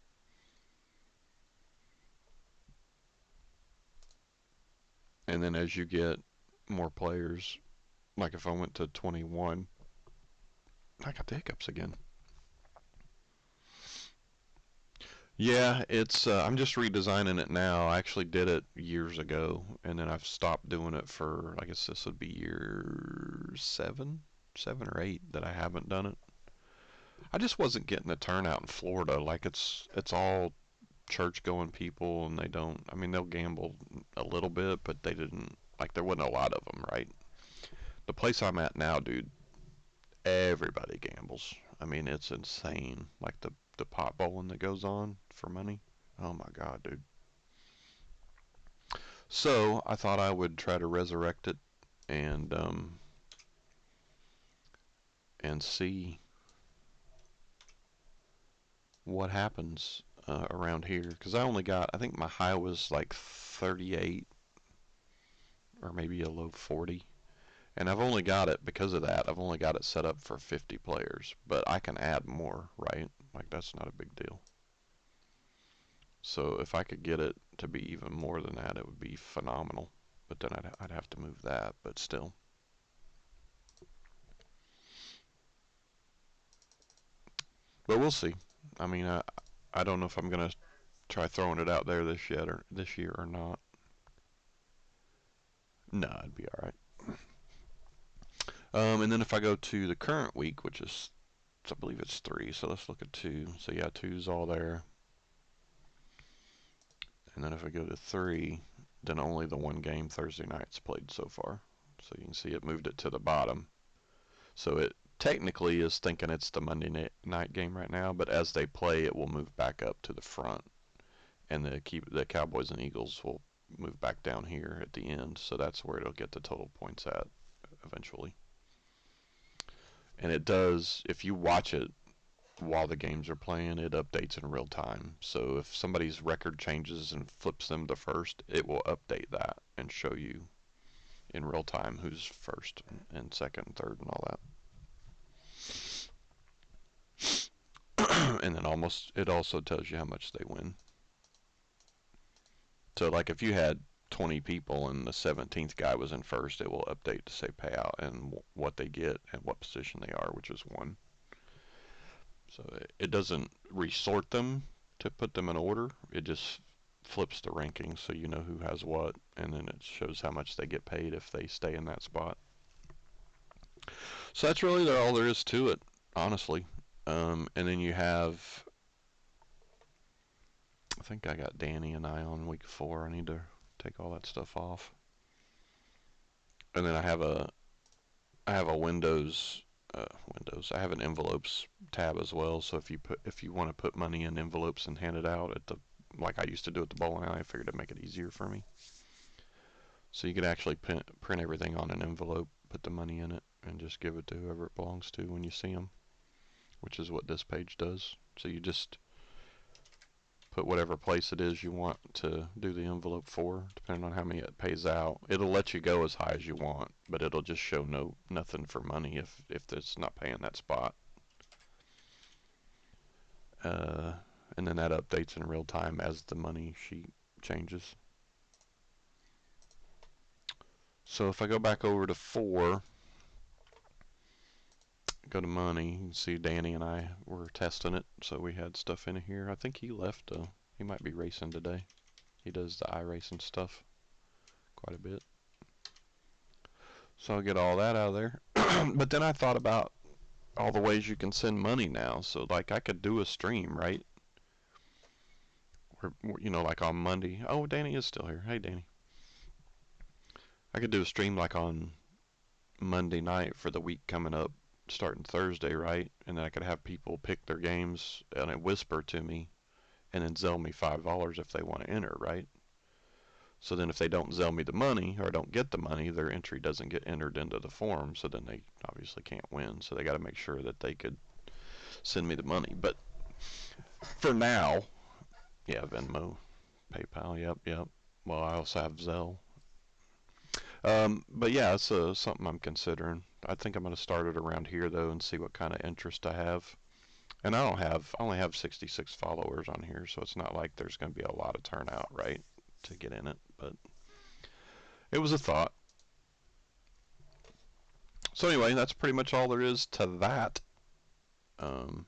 And then as you get more players, like if I went to 21, I got the hiccups again. Yeah, it's I'm just redesigning it now. I actually did it years ago, and then I've stopped doing it for, I guess this would be year 7 or 8 that I haven't done it. I just wasn't getting the turnout in Florida. Like it's all church going people, and they don't, I mean, they'll gamble a little bit, but they didn't, like, there wasn't a lot of them, right? The place I'm at now, dude, everybody gambles. I mean, it's insane. Like the pot bowling that goes on for money. Oh my God, dude. So I thought I would try to resurrect it and see what happens around here. Because I only got, I think my high was like 38 or maybe a low 40. And I've only got it, because of that, I've only got it set up for 50 players. But I can add more, right? Like, that's not a big deal. So if I could get it to be even more than that, it would be phenomenal. But then I'd have to move that, but still. But we'll see. I mean, I don't know if I'm gonna try throwing it out there this year or not. No, I'd be all right. And then if I go to the current week, which is, I believe it's 3, so let's look at 2. So yeah, 2's all there. And then if I go to 3, then only the one game Thursday night's played so far. So you can see it moved it to the bottom. So it technically is thinking it's the Monday night game right now, but as they play, it will move back up to the front, and the Cowboys and Eagles will move back down here at the end. So that's where it'll get the total points at eventually. And it does, if you watch it while the games are playing, it updates in real time. So if somebody's record changes and flips them to first, it will update that and show you in real time who's first and second and third and all that. And then it also tells you how much they win. So like if you had 20 people and the 17th guy was in first, it will update to say payout and what they get and what position they are, which is 1. So it doesn't resort them to put them in order. It just flips the rankings so you know who has what, and then it shows how much they get paid if they stay in that spot. So that's really all there is to it, honestly. And then you have, I think I got Danny and I on week 4. I need to take all that stuff off. And then I have a Windows. I have an envelopes tab as well. So if you want to put money in envelopes and hand it out at the like I used to do at the bowling alley, I figured it'd make it easier for me. So you could actually print everything on an envelope, put the money in it, and just give it to whoever it belongs to when you see them, which is what this page does. So you just put whatever place it is you want to do the envelope for, depending on how many it pays out. It'll let you go as high as you want, but it'll just show nothing for money if it's not paying that spot. Uh, and then that updates in real time as the money sheet changes. So if I go back over to 4, go to money, you can see Danny and I were testing it, so we had stuff in here. I think he left, he might be racing today. He does the iRacing stuff quite a bit. So I'll get all that out of there. But then I thought about all the ways you can send money now. So like I could do a stream, right? Or like on Monday. Oh, Danny is still here. Hey, Danny. I could do a stream like on Monday night for the week coming up, starting Thursday, right? And then I could have people pick their games and it whisper to me, and then Zelle me $5 if they want to enter, right? So then if they don't Zelle me the money or don't get the money, their entry doesn't get entered into the form. So then they obviously can't win. So they got to make sure that they could send me the money. But for now, yeah, Venmo, PayPal, yep. Well, I also have Zelle. But yeah, it's something I'm considering. I think I'm going to start it around here though and see what kind of interest I have. And I only have 66 followers on here, so it's not like there's going to be a lot of turnout, right, to get in it. But it was a thought. So anyway, that's pretty much all there is to that. Um,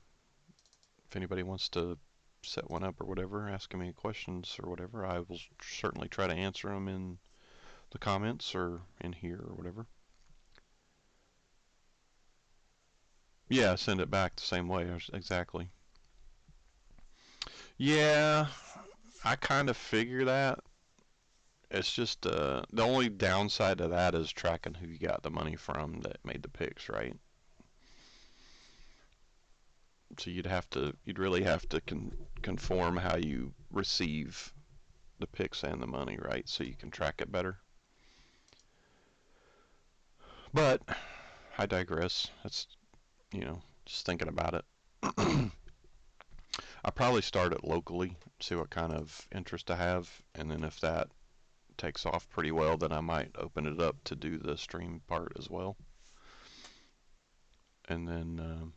if anybody wants to set one up or whatever, asking me questions or whatever, I will certainly try to answer them in the comments or in here or whatever. Yeah, send it back the same way. Exactly. Yeah, I kind of figure that. It's just the only downside to that is tracking who you got the money from that made the picks, right? So you'd really have to conform how you receive the picks and the money, right? So you can track it better. But I digress. That's, just thinking about it. I'll probably start it locally, see what kind of interest I have, and then if that takes off pretty well, then I might open it up to do the stream part as well. And then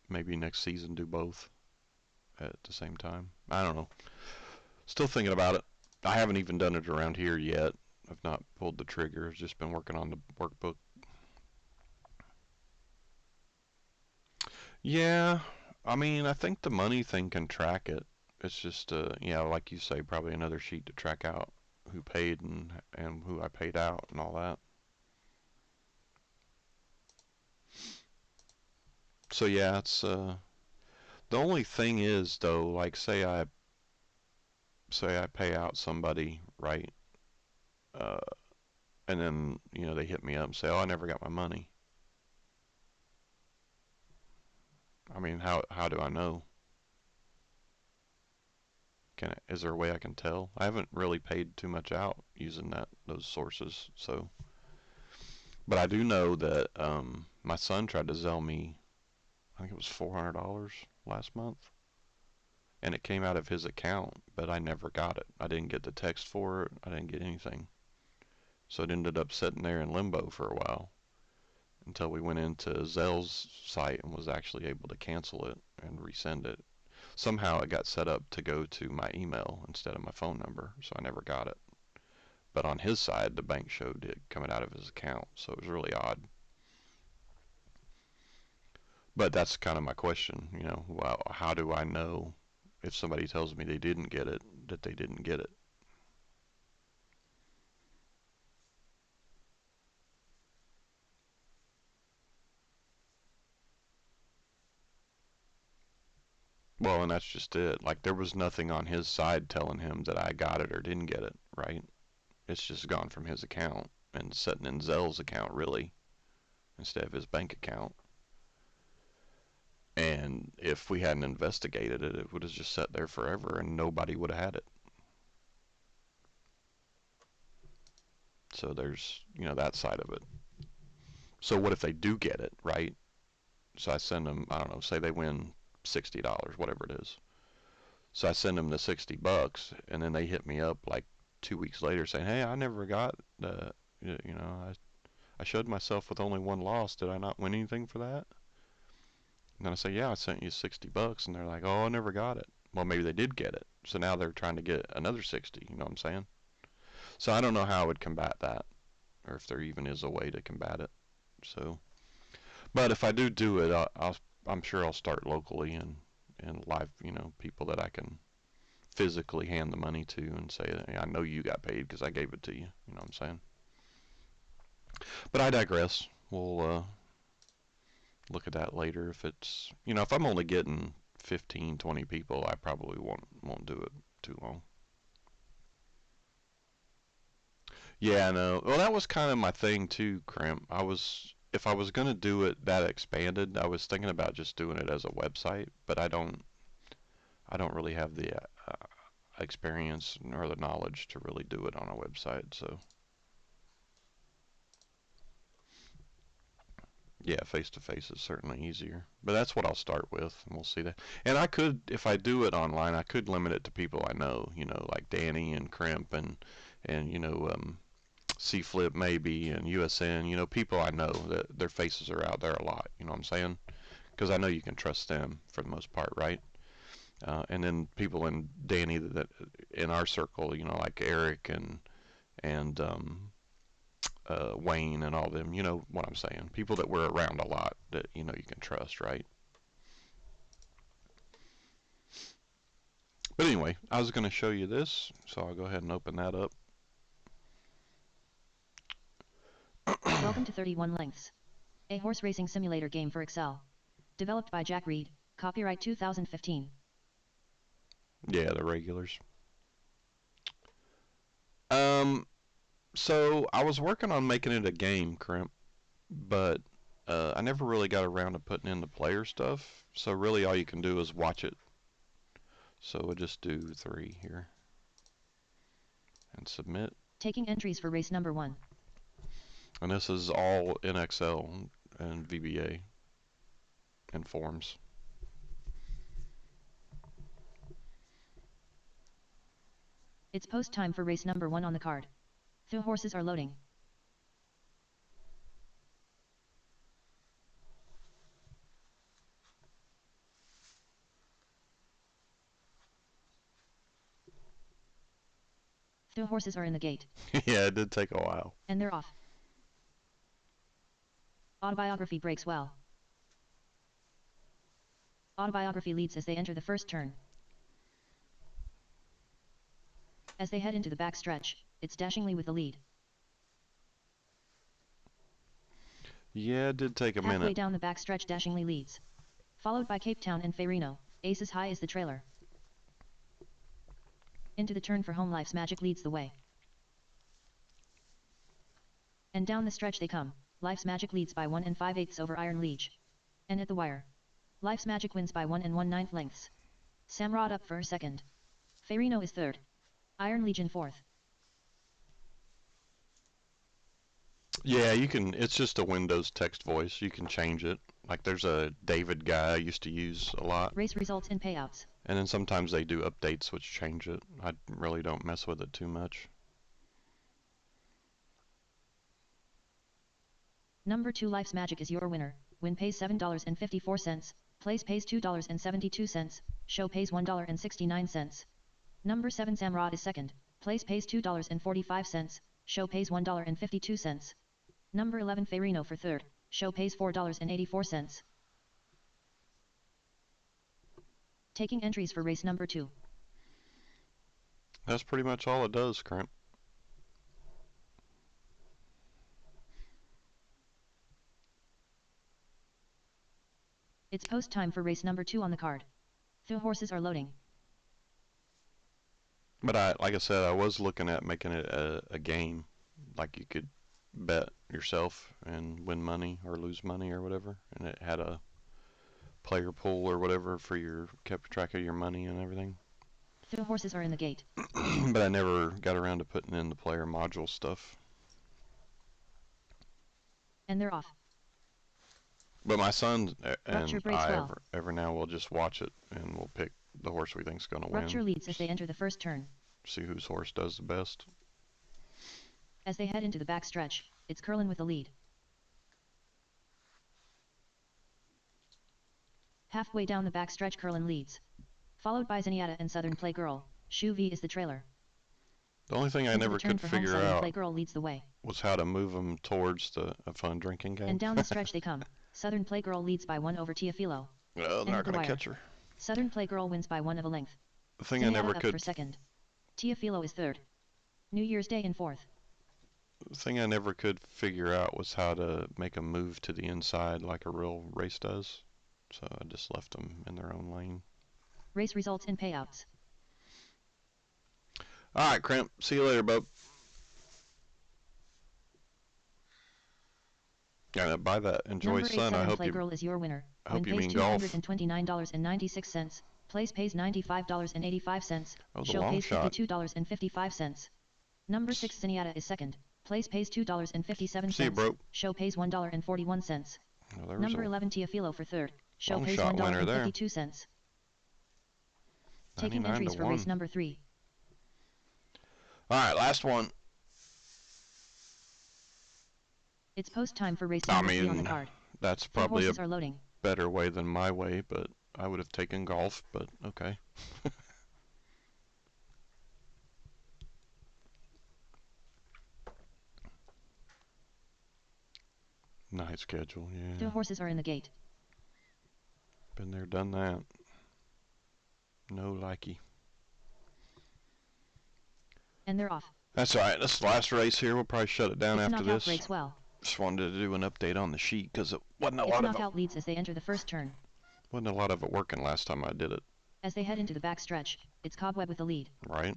maybe next season do both at the same time. I don't know. Still thinking about it. I haven't even done it around here yet. I've not pulled the trigger. I've just been working on the workbook. Yeah, I mean, I think the money thing can track it. It's just, yeah, like you say, probably another sheet to track out who paid and who I paid out and all that. So yeah, it's the only thing is though, like say I pay out somebody, right? Uh, and then they hit me up and say, "Oh, I never got my money." I mean, how do I know? Is there a way I can tell? I haven't really paid too much out using those sources, so. But I do know that my son tried to Zelle me, I think it was $400 last month, and it came out of his account, but I never got it. I didn't get the text for it. I didn't get anything. So it ended up sitting there in limbo for a while until we went into Zelle's site and was actually able to cancel it and resend it. Somehow it got set up to go to my email instead of my phone number, so I never got it. But on his side, the bank showed it coming out of his account, so it was really odd. But that's kind of my question, well, how do I know if somebody tells me they didn't get it, that they didn't get it? Well, and that's just it. Like, there was nothing on his side telling him that I got it or didn't get it, right? It's just gone from his account and sitting in Zell's account, really, instead of his bank account. And if we hadn't investigated it, it would have just sat there forever and nobody would have had it. So there's, that side of it. So what if they do get it, right? So I send them, I don't know, say they win $60, whatever it is. So I send them the $60, and then they hit me up like 2 weeks later saying, "Hey, I never got I showed myself with only one loss. Did I not win anything for that?" And then I say, "Yeah, I sent you $60," and they're like, "Oh, I never got it." Well, maybe they did get it. So now they're trying to get another 60. You know what I'm saying? So I don't know how I would combat that, or if there even is a way to combat it. So, but if I do it, I'm sure I'll start locally and live, people that I can physically hand the money to and say, "Hey, I know you got paid because I gave it to you." You know what I'm saying? But I digress. We'll look at that later. If it's, if I'm only getting 15, 20 people, I probably won't do it too long. Yeah, I know. Well, that was kind of my thing too, Crimp. If I was gonna do it that expanded, I was thinking about just doing it as a website, but I don't really have the experience nor the knowledge to really do it on a website. So yeah, face to face is certainly easier. But that's what I'll start with, and we'll see that. And I could, if I do it online, I could limit it to people I know, like Danny and Crimp and C Flip maybe and USN, people I know that their faces are out there a lot. You know what I'm saying? Because I know you can trust them for the most part, right? And then people in Danny that in our circle, like Eric and Wayne and all them. You know what I'm saying? People that we're around a lot that you can trust, right? But anyway, I was going to show you this, so I'll go ahead and open that up. Welcome to 31 Lengths, a horse racing simulator game for Excel. Developed by Jack Reed, copyright 2015. Yeah, the regulars. Um, so I was working on making it a game, Crimp, but I never really got around to putting in the player stuff. So really, all you can do is watch it. So we'll just do 3 here and submit. Taking entries for race number 1. And this is all in Excel and VBA and forms. It's post time for race number 1 on the card. The horses are loading. The horses are in the gate. Yeah, it did take a while. And they're off. Autobiography breaks well. Autobiography leads as they enter the first turn. As they head into the back stretch, it's Dashingly with the lead. Yeah, it did take a minute. Halfway down the back stretch, Dashingly leads. Followed by Cape Town and Fairino. Aces High is the trailer. Into the turn for home, Life's Magic leads the way. And down the stretch they come. Life's Magic leads by 1 5/8 over Iron Liege. And at the wire, Life's Magic wins by 1 1/9 lengths. Samrod up for second. Fairino is third. Iron Legion fourth. Yeah, you can. It's just a Windows text voice. You can change it. Like there's a David guy I used to use a lot. Race results and payouts. And then sometimes they do updates which change it. I really don't mess with it too much. Number 2 Life's Magic is your winner. Win pays $7.54. Place pays $2.72. Show pays $1.69. Number 7 Samrod is second. Place pays $2.45. Show pays $1.52. Number 11 Fairino for third. Show pays $4.84. Taking entries for race number 2. That's pretty much all it does, Crimp. It's post time for race number 2 on the card. The horses are loading. But like I said, I was looking at making it a game, like you could bet yourself and win money or lose money or whatever, and it had a player pool or whatever for your kept track of your money and everything. The horses are in the gate. But I never got around to putting in the player module stuff. And they're off. But my son Rupture and breaks I well. every now will just watch it and we'll pick the horse we think's gonna Rupture win. leads as they enter the first turn. See whose horse does the best. As they head into the back stretch, it's Curlin with the lead. Halfway down the back stretch, Curlin leads. Followed by Zenyatta and Southern Playgirl. Shu V is the trailer. The only thing I Into never the turn could for home, figure Southern out Playgirl leads the way. was how to move them towards a fun drinking game. And down the stretch they come. Southern Playgirl leads by 1 over Tiafilo. Well, they're And not at the gonna wire, catch her. Southern Playgirl wins by 1 of a length. The thing I Zenyatta never up could for second. Tiafilo is third. New Year's Day in fourth. The thing I never could figure out was how to make a move to the inside like a real race does. So I just left them in their own lane. Race results in payouts. All right, Crimp. See you later, bub. Yeah, buy that. Enjoy Number 8 Sun. I Southern hope you. Playgirl is your winner. I Win hope you pays mean golf. $229.96. Place pays $95.85. Oh, the Show long pays shot. $52.55. Number 6 Zenyatta is second. Place pays $2.57. See you, bro. Show pays $1.41. Well, Number 11 Tiafilo for third. Show long pays shot winner there. $1.52. Taking 99 entries to for 1. race number 3. All right, last one. It's post time for race I number 3 on the mean, card. that's The probably a horses are loading. better way than my way, but I would have taken golf, but okay. Nice schedule, yeah. The horses are in the gate. Been there, done that. No likey. And they're off. That's all right. This is the last race here. We'll probably shut it down Its after knockout this. breaks well. Just wanted to do an update on the sheet because it wasn't a Its lot of knockout leads as they enter the first turn. it working last time I did it. As they head into the back stretch, it's Cobweb with the lead. Right?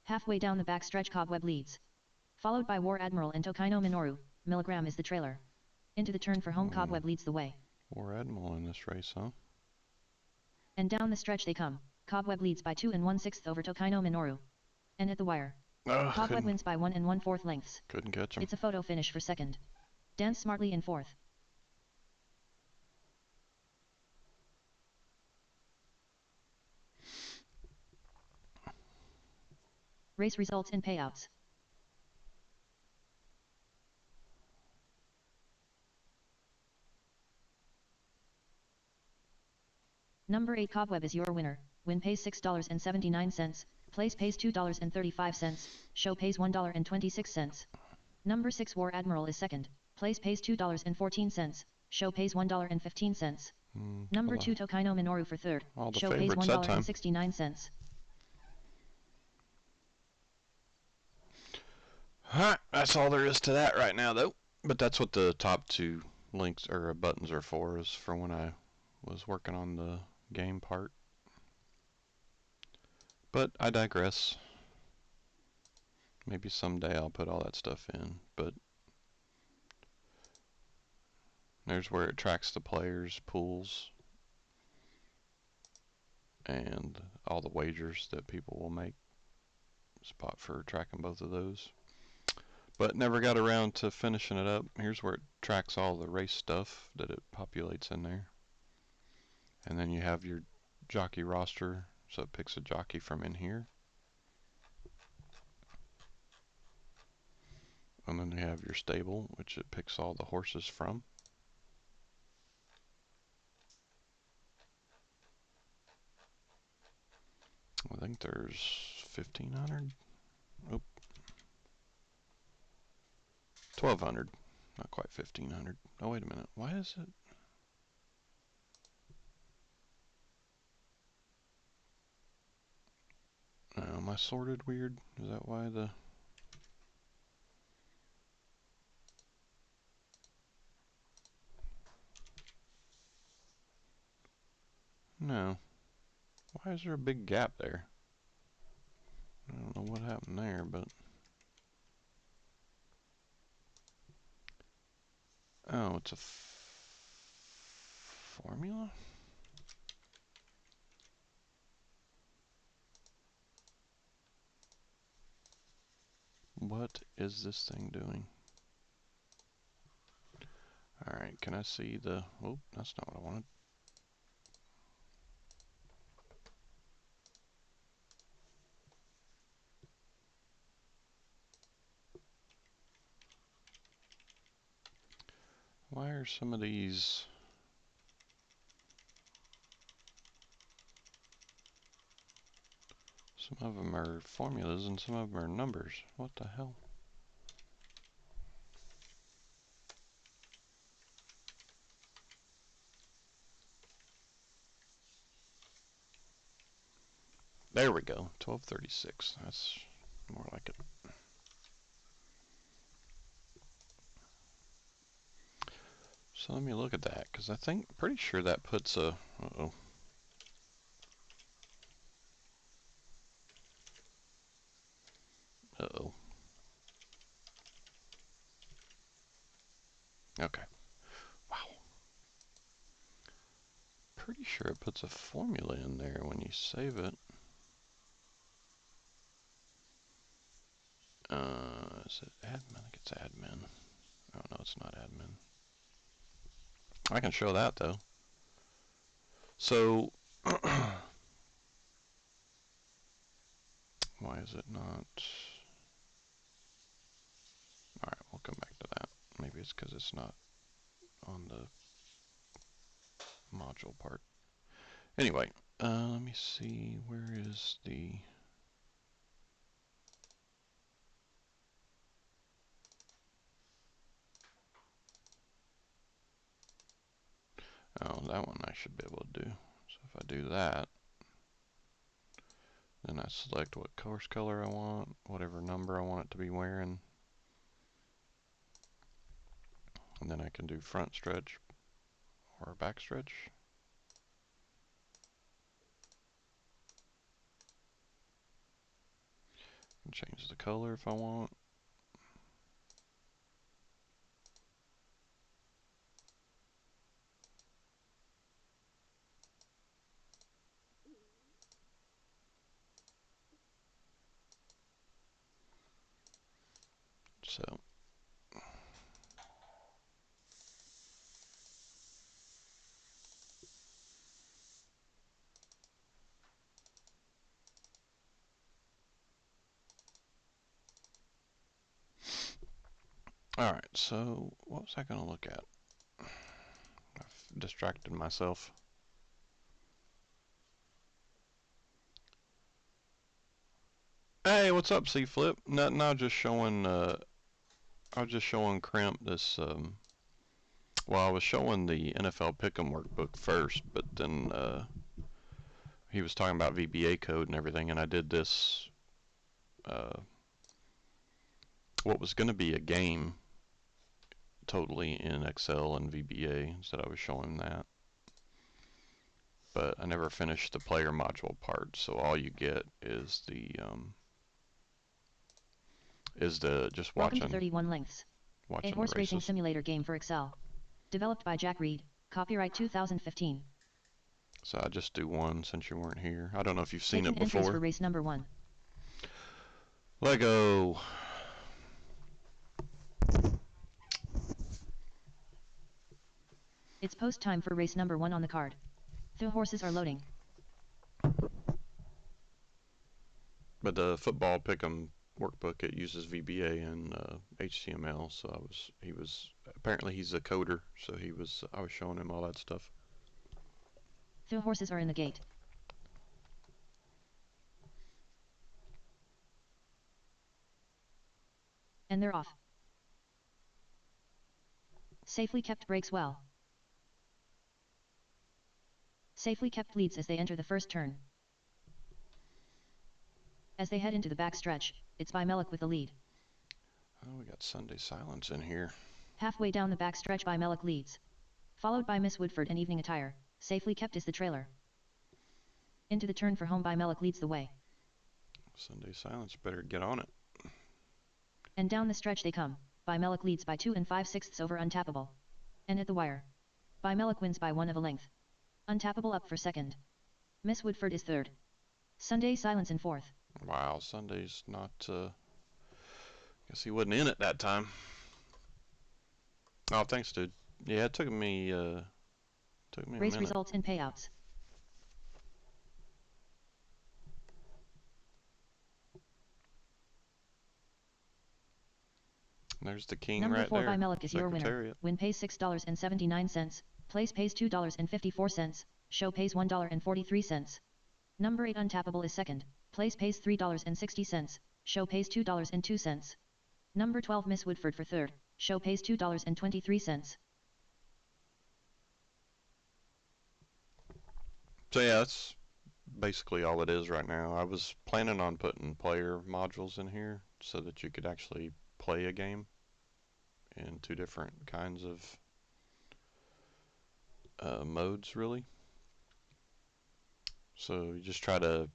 Halfway down the back stretch, Cobweb leads. Followed by War Admiral and Tokaino Minoru. Milligram is the trailer. Into the turn for home, Cobweb leads the way. War Admiral in this race, huh? And down the stretch they come. Cobweb leads by 2 1/6 over Tokaino Minoru. And at the wire, Cobweb wins by 1 1/4 lengths. Couldn't catch him. It's a photo finish for second. Dance smartly in fourth. Race results in payouts. Number 8 Cobweb is your winner. Win pays $6.79. Place pays $2.35. Show pays $1.26. Number 6 War Admiral is second. Place pays $2.14. Show pays $1.15. Number 2 Tokaino Minoru for third. All the Show pays favorites that time. $1.69. Alright, that's all there is to that right now, though. But that's what the top two links or buttons are for, is for when I was working on the game part. But I digress. Maybe someday I'll put all that stuff in, but there's where it tracks the players' pools and all the wagers that people will make. Spot for tracking both of those. But never got around to finishing it up. Here's where it tracks all the race stuff that it populates in there. And then you have your jockey roster, so it picks a jockey from in here. And then you have your stable, which it picks all the horses from. I think there's 1,500. Oh, 1,200. Not quite 1,500. Oh, wait a minute. Why is it? Am I sorted weird? Is that why the... No. Why is there a big gap there? I don't know what happened there, but... Oh, it's a formula? What is this thing doing? Alright, can I see the... Oh, that's not what I wanted. Why are some of these... Some of them are formulas and some of them are numbers. What the hell? There we go. 1236. That's more like it. So let me look at that, because I think, pretty sure that puts a... Uh-oh. Uh-oh. Okay. Wow. Pretty sure it puts a formula in there when you save it. Is it admin? I think it's admin. Oh, no, it's not admin. I can show that, though. So, why is it not... Alright, we'll come back to that. Maybe it's because it's not on the module part. Anyway, let me see, where is the... Oh, that one I should be able to do. So if I do that, then I select what course color I want, whatever number I want it to be wearing. And then I can do front stretch or back stretch. I can change the color if I want. So, alright, so what was I going to look at? I've distracted myself. Hey, what's up, C-Flip? Nothing, I was just showing, Crimp this, well, I was showing the NFL Pick'em workbook first, but then, he was talking about VBA code and everything, and I did this, what was going to be a game totally in Excel and VBA, so I was showing that. But I never finished the player module part, so all you get is the just Welcome to watching 31 Lengths, a watching the horse racing races. simulator game for Excel. Developed by Jack Reed, copyright 2015. So I just do one since you weren't here. I don't know if you've seen Taking it entries for before. race number 1. Lego. It's post time for race number 1 on the card. The horses are loading. But the football pick'em workbook, it uses VBA and HTML. So apparently he's a coder, so I was showing him all that stuff. The horses are in the gate. And they're off. Safely kept breaks well. Safely kept leads as they enter the first turn. As they head into the back stretch, it's by Melik with the lead. Oh, we got Sunday Silence in here. Halfway down the back stretch by Melik leads. Followed by Miss Woodford and Evening Attire. Safely kept is the trailer. Into the turn for home by Melik leads the way. Sunday Silence better get on it. And down the stretch they come. By Melik leads by 2 5/6 over untappable. And at the wire. By Melik wins by 1 of a length. Untappable up for second. Miss Woodford is third. Sunday Silence in fourth. Wow, Sunday's not, guess he wasn't in it that time. Oh, thanks, dude. Yeah, it took me a Race minute. results and payouts. There's the king Number right 4 there. by Melik is your winner. Secretariat. Win pays $6.79. Place pays $2.54. Show pays $1.43. Number 8 untappable is second. Place pays $3.60. Show pays $2.02. Number 12 Miss Woodford for third. Show pays $2.23. So yeah, that's basically all it is right now. I was planning on putting player modules in here so that you could actually play a game in 2 different kinds of modes, really. So you just try to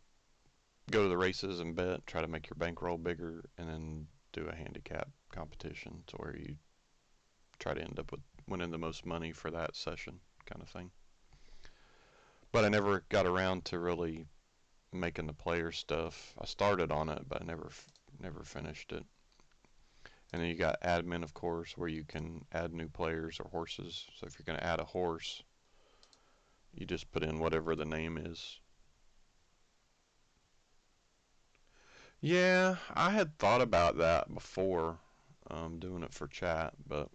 go to the races and bet, try to make your bankroll bigger, and then do a handicap competition to where you try to end up with winning the most money for that session, kind of thing. But I never got around to really making the player stuff. I started on it, but I never finished it. And then you got admin, of course, where you can add new players or horses. So if you're going to add a horse, you just put in whatever the name is. Yeah, I had thought about that before, doing it for chat, but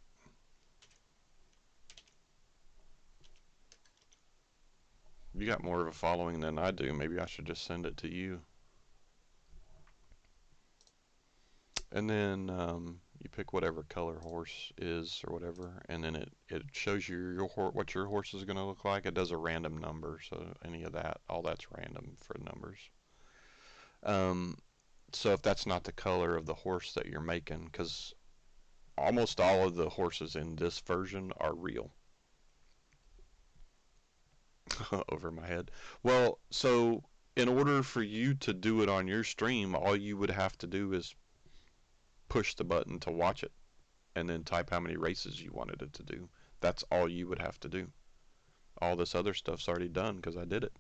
you got more of a following than I do. Maybe I should just send it to you. And then you pick whatever color horse is or whatever, and then it shows you what your horse is going to look like. It does a random number, so any of that, all that's random for numbers. So if that's not the color of the horse that you're making, because almost all of the horses in this version are real. Over my head. Well, so in order for you to do it on your stream, all you would have to do is push the button to watch it and then type how many races you wanted it to do. That's all you would have to do. All this other stuff's already done because I did it.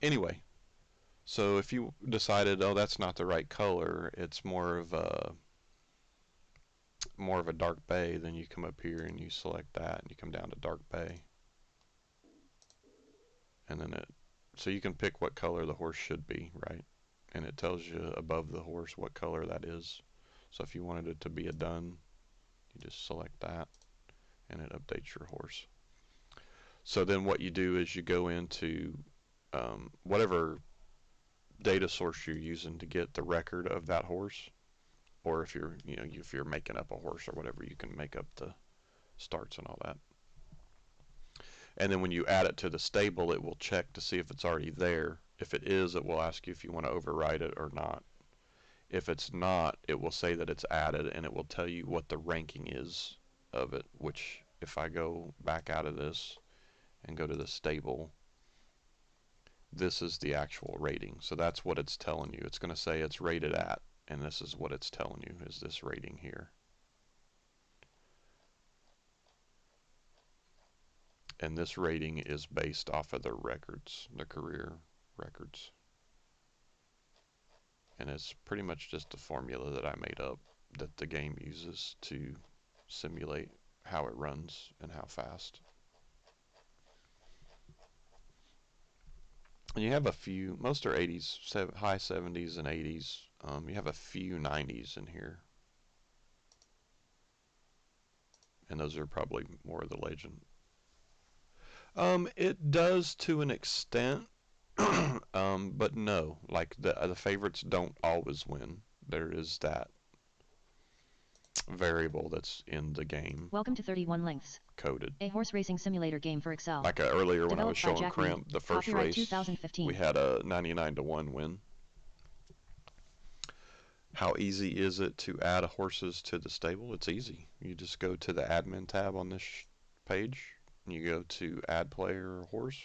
Anyway, so if you decided, oh, that's not the right color, it's more of a dark bay, then you come up here and you select that and you come down to dark bay. And then so you can pick what color the horse should be, right? And it tells you above the horse what color that is. So if you wanted it to be a dun, you just select that and it updates your horse. So then what you do is you go into whatever data source you're using to get the record of that horse, or if you're making up a horse or whatever, you can make up the starts and all that. And then when you add it to the stable, it will check to see if it's already there. If it is, it will ask you if you want to override it or not. If it's not, it will say that it's added, and it will tell you what the ranking is of it, which if I go back out of this and go to the stable, this is the actual rating. So that's what it's telling you. It's going to say it's rated at, and this is what it's telling you is this rating here. And this rating is based off of the records, the career records. And it's pretty much just a formula that I made up that the game uses to simulate how it runs and how fast. And you have a few, most are 80s, high 70s and 80s. You have a few 90s in here. And those are probably more of the legend. It does to an extent, but no. Like the favorites don't always win. There is that variable that's in the game. Welcome to 31 Lengths. Coded. A horse racing simulator game for Excel. Like earlier when I was Developed by showing Jack Reed. Crimp, the first Copyright race, 2015. we had a 99-1 win. How easy is it to add horses to the stable? It's easy. You just go to the admin tab on this page, You go to add player or horse.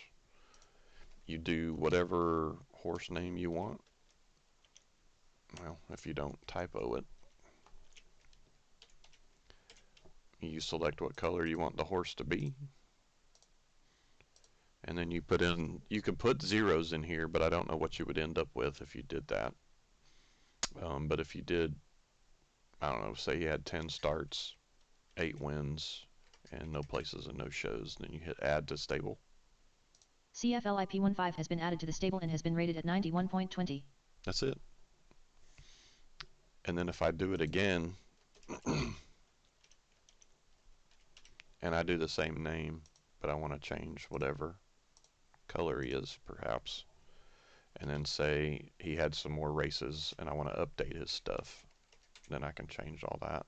You do whatever horse name you want. Well, if you don't typo it, you select what color you want the horse to be. And then you put in, you could put zeros in here, but I don't know what you would end up with if you did that. But if you did, I don't know, say you had 10 starts, 8 wins, and no places and no shows, then you hit add to stable. CFLIP15 has been added to the stable and has been rated at 91.20. That's it. And then if I do it again, and I do the same name, but I want to change whatever color he is, perhaps, and then say he had some more races and I want to update his stuff, then I can change all that.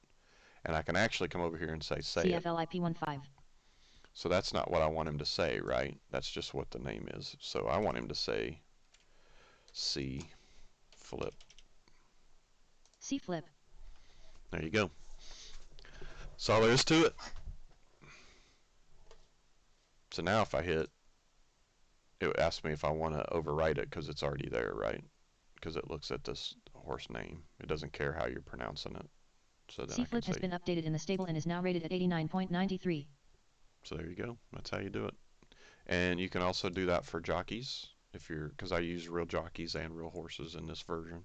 And I can actually come over here and say CFLIP15. So that's not what I want him to say, right? That's just what the name is. So I want him to say C flip. C flip. There you go. That's all there is to it. So now if I hit, it would ask me if I want to overwrite it because it's already there, right? Because it looks at this horse name. It doesn't care how you're pronouncing it. So then C flip has been updated in the stable and is now rated at 89.93. So there you go. That's how you do it. And you can also do that for jockeys, if you're, because I use real jockeys and real horses in this version.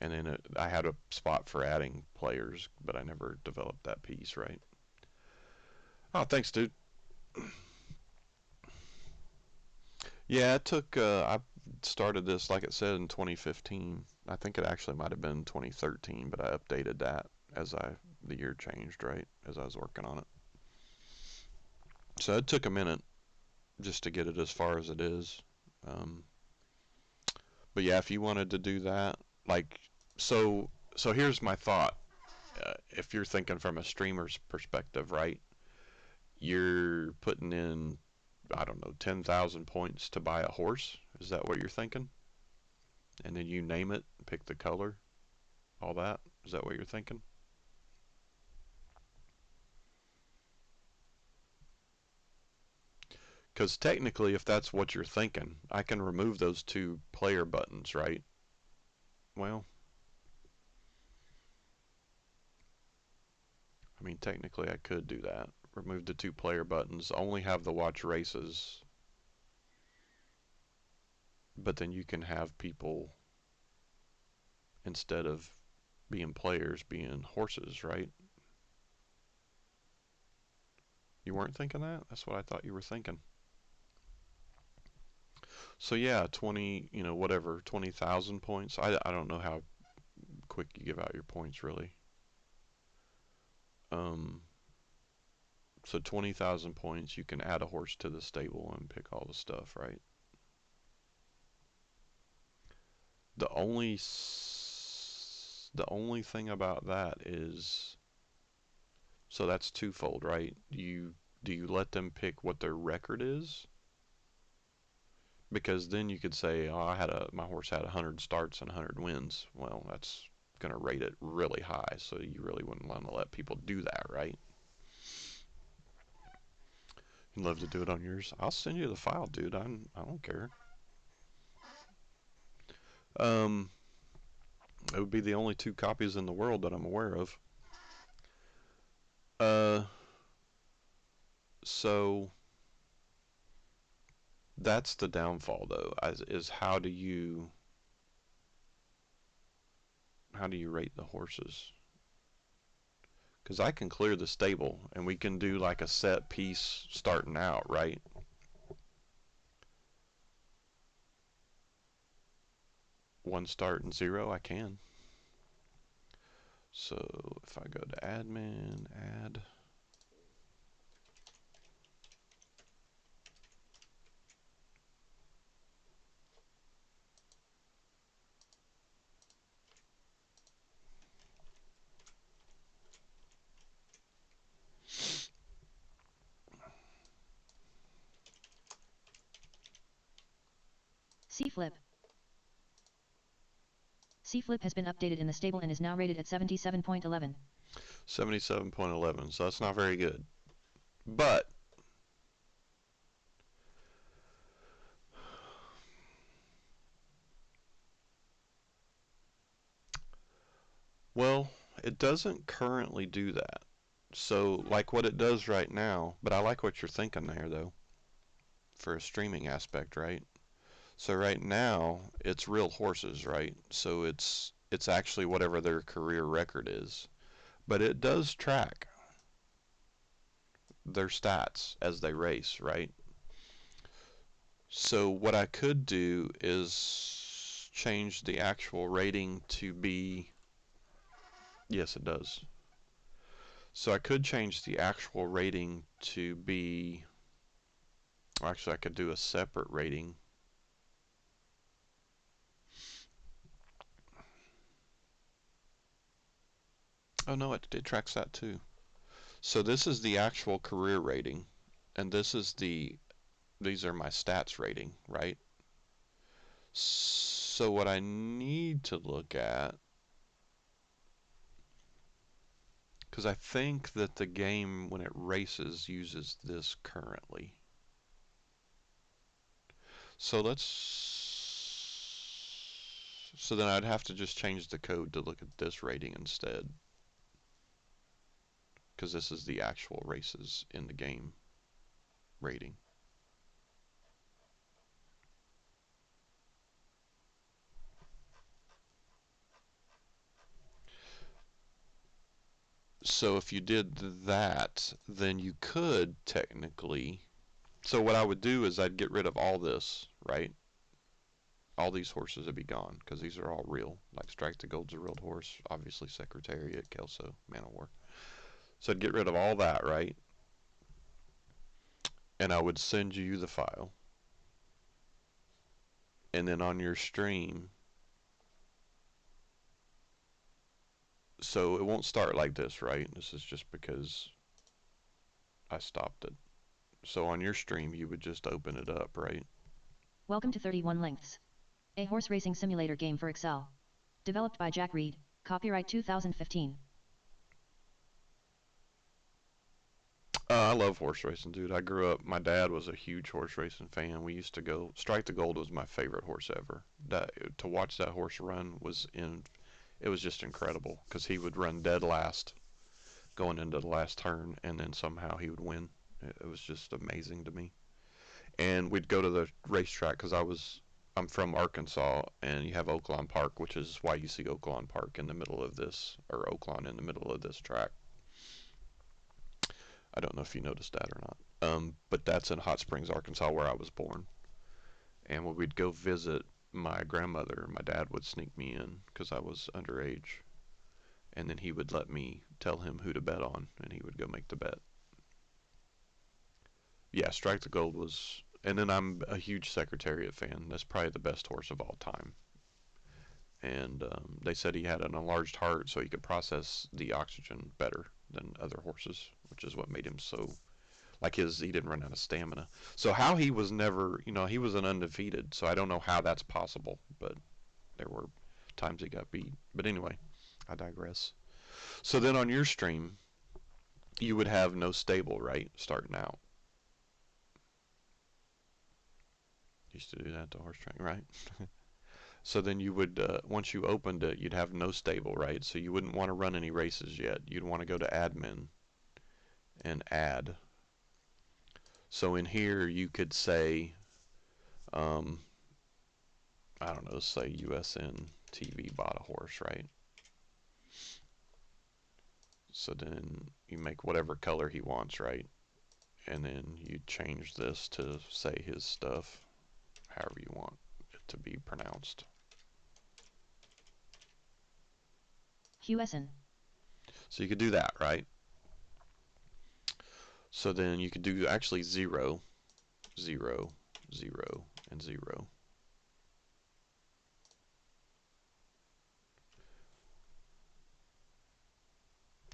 And then I had a spot for adding players, but I never developed that piece, right? Oh, thanks, dude. Yeah, it took, I started this, like it said, in 2015. I think it actually might have been 2013, but I updated that as the year changed, right, as I was working on it. So it took a minute just to get it as far as it is. Um, but yeah, if you wanted to do that, like, so here's my thought. If you're thinking from a streamer's perspective, right? You're putting in, I don't know, 10,000 points to buy a horse. Is that what you're thinking? And then you name it, pick the color, all that. Is that what you're thinking? Because technically, if that's what you're thinking, I can remove those two player buttons, right? Well, I mean, technically I could do that. Remove the two player buttons, only have the watch races, but then you can have people, instead of being players, being horses, right? You weren't thinking that? That's what I thought you were thinking. So yeah, 20, whatever, 20,000 points. I don't know how quick you give out your points, really. Um, so 20,000 points, you can add a horse to the stable and pick all the stuff, right? The only thing about that is, so that's twofold, right? Do you let them pick what their record is? Because then you could say, oh, my horse had 100 starts and 100 wins. Well, that's going to rate it really high, so you really wouldn't want to let people do that, right? You'd love to do it on yours. I'll send you the file, dude. I don't care. Um, it would be the only 2 copies in the world that I'm aware of. Uh, so that's the downfall, though. Is how do you rate the horses? Because I can clear the stable and we can do like a set piece starting out, right? One start and 0, I can. So if I go to admin, add, C flip. C flip has been updated in the stable and is now rated at 77.11. 77.11, so that's not very good. But Well, it doesn't currently do that. So, like what it does right now, but I like what you're thinking there, though, for a streaming aspect, right? So right now, it's real horses, right? So it's actually whatever their career record is. But it does track their stats as they race, right? So what I could do is change the actual rating to be, yes, it does. So I could change the actual rating to be, or actually I could do a separate rating. Oh no, it tracks that too. So this is the actual career rating, and these are my stats rating, right? So what I need to look at, because I think that the game when it races uses this currently. So so then I'd have to just change the code to look at this rating instead, because this is the actual races in the game rating. So if you did that, then you could technically. So what I would do is I'd get rid of all this, right? All these horses would be gone because these are all real. Like Strike the Gold's a real horse, obviously Secretariat, Kelso, Man of War. So I'd get rid of all that, right? And I would send you the file. And then on your stream, so it won't start like this, right? This is just because I stopped it. So on your stream, you would just open it up, right? Welcome to 31 Lengths, a horse racing simulator game for Excel. Developed by Jack Reed, copyright 2015. I love horse racing, dude. I grew up, my dad was a huge horse racing fan. We used to go, Strike the Gold was my favorite horse ever. To watch that horse run it was just incredible because he would run dead last going into the last turn and then somehow he would win. It was just amazing to me. And we'd go to the racetrack because I'm from Arkansas and you have Oaklawn Park, which is why you see Oaklawn Park in the middle of this, or Oaklawn in the middle of this track. I don't know if you noticed that or not. But that's in Hot Springs, Arkansas, where I was born. And when we'd go visit my grandmother, my dad would sneak me in because I was underage. And then he would let me tell him who to bet on, and he would go make the bet. Yeah, Strike the Gold was. And then I'm a huge Secretariat fan. That's probably the best horse of all time. And they said he had an enlarged heart so he could process the oxygen better than other horses, which is what made him so like he didn't run out of stamina. So how he was never, he was an undefeated. So I don't know how that's possible, but there were times he got beat. But anyway, I digress. So then on your stream, you would have no stable, right? Starting out. Used to do that to horse track, right? So then you would, once you opened it, you'd have no stable, right? So you wouldn't want to run any races yet. You'd want to go to admin and add. So in here you could say, um, I don't know, say USN TV bought a horse, right? So then you make whatever color he wants, right? And then you change this to say his stuff, however you want it to be pronounced. Hueson. So you could do that, right? So then you could do actually 0, 0, 0, and 0.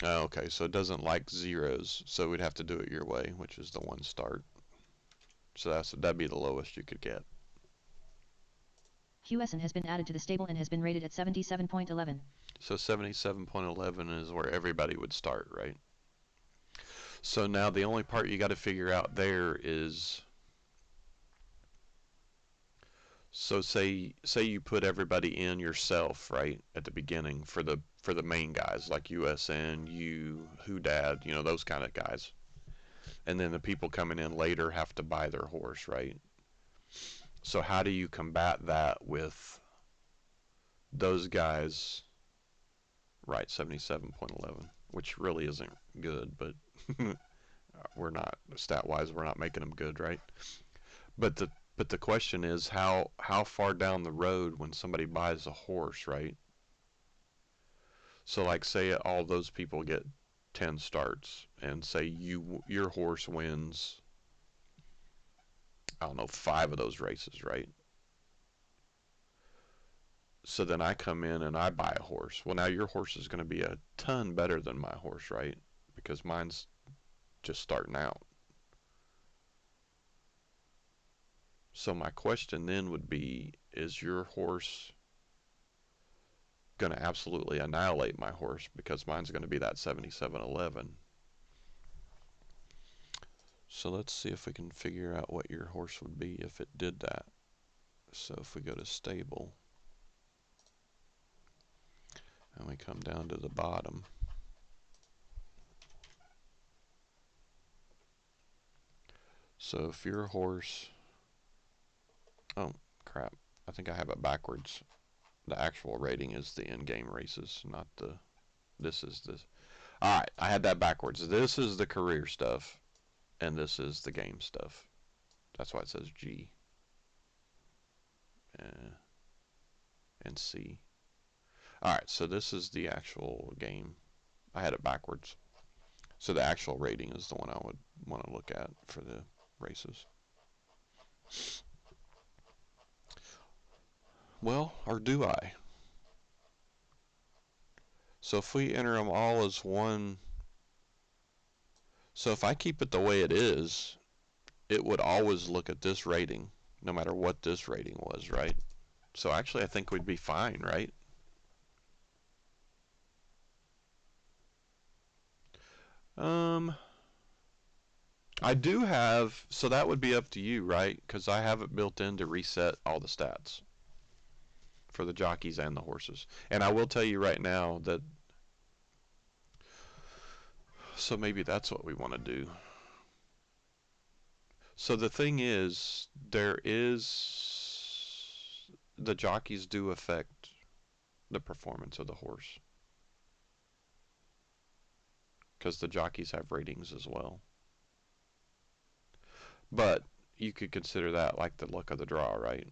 Oh, okay, so it doesn't like zeros, so we'd have to do it your way, which is the one start. So that'd be the lowest you could get. Hueson has been added to the stable and has been rated at 77.11. So 77.11 is where everybody would start, right? So now the only part you got to figure out there is, So say you put everybody in yourself right at the beginning for the main guys like USN, you, Who Dad, you know those kind of guys, and then the people coming in later have to buy their horse, right? So how do you combat that with those guys? Right, 77.11, which really isn't good, but we're not stat wise we're not making them good, right? But the question is how far down the road when somebody buys a horse, right? So like say all those people get 10 starts and say your horse wins, I don't know, 5 of those races, right? So then I come in and I buy a horse. Well, now your horse is going to be a ton better than my horse, right? Because mine's just starting out. So my question then would be, is your horse going to absolutely annihilate my horse because mine's going to be that 7711? So let's see if we can figure out what your horse would be if it did that. So if we go to stable and we come down to the bottom, so if your horse, oh crap, I think I have it backwards. The actual rating is the in-game races, not the, this is this. Alright, I had that backwards. This is the career stuff, and this is the game stuff. That's why it says G and C. Alright, so this is the actual game. I had it backwards. So the actual rating is the one I would want to look at for the races. Well, or do I? So if we enter them all as one, so if I keep it the way it is, it would always look at this rating, no matter what this rating was, right? So actually I think we'd be fine, right? Um, I do have, so that would be up to you, right? Because I have it built in to reset all the stats for the jockeys and the horses. And I will tell you right now that, so maybe that's what we want to do. So the thing is, the jockeys do affect the performance of the horse because the jockeys have ratings as well. But you could consider that like the luck of the draw, right?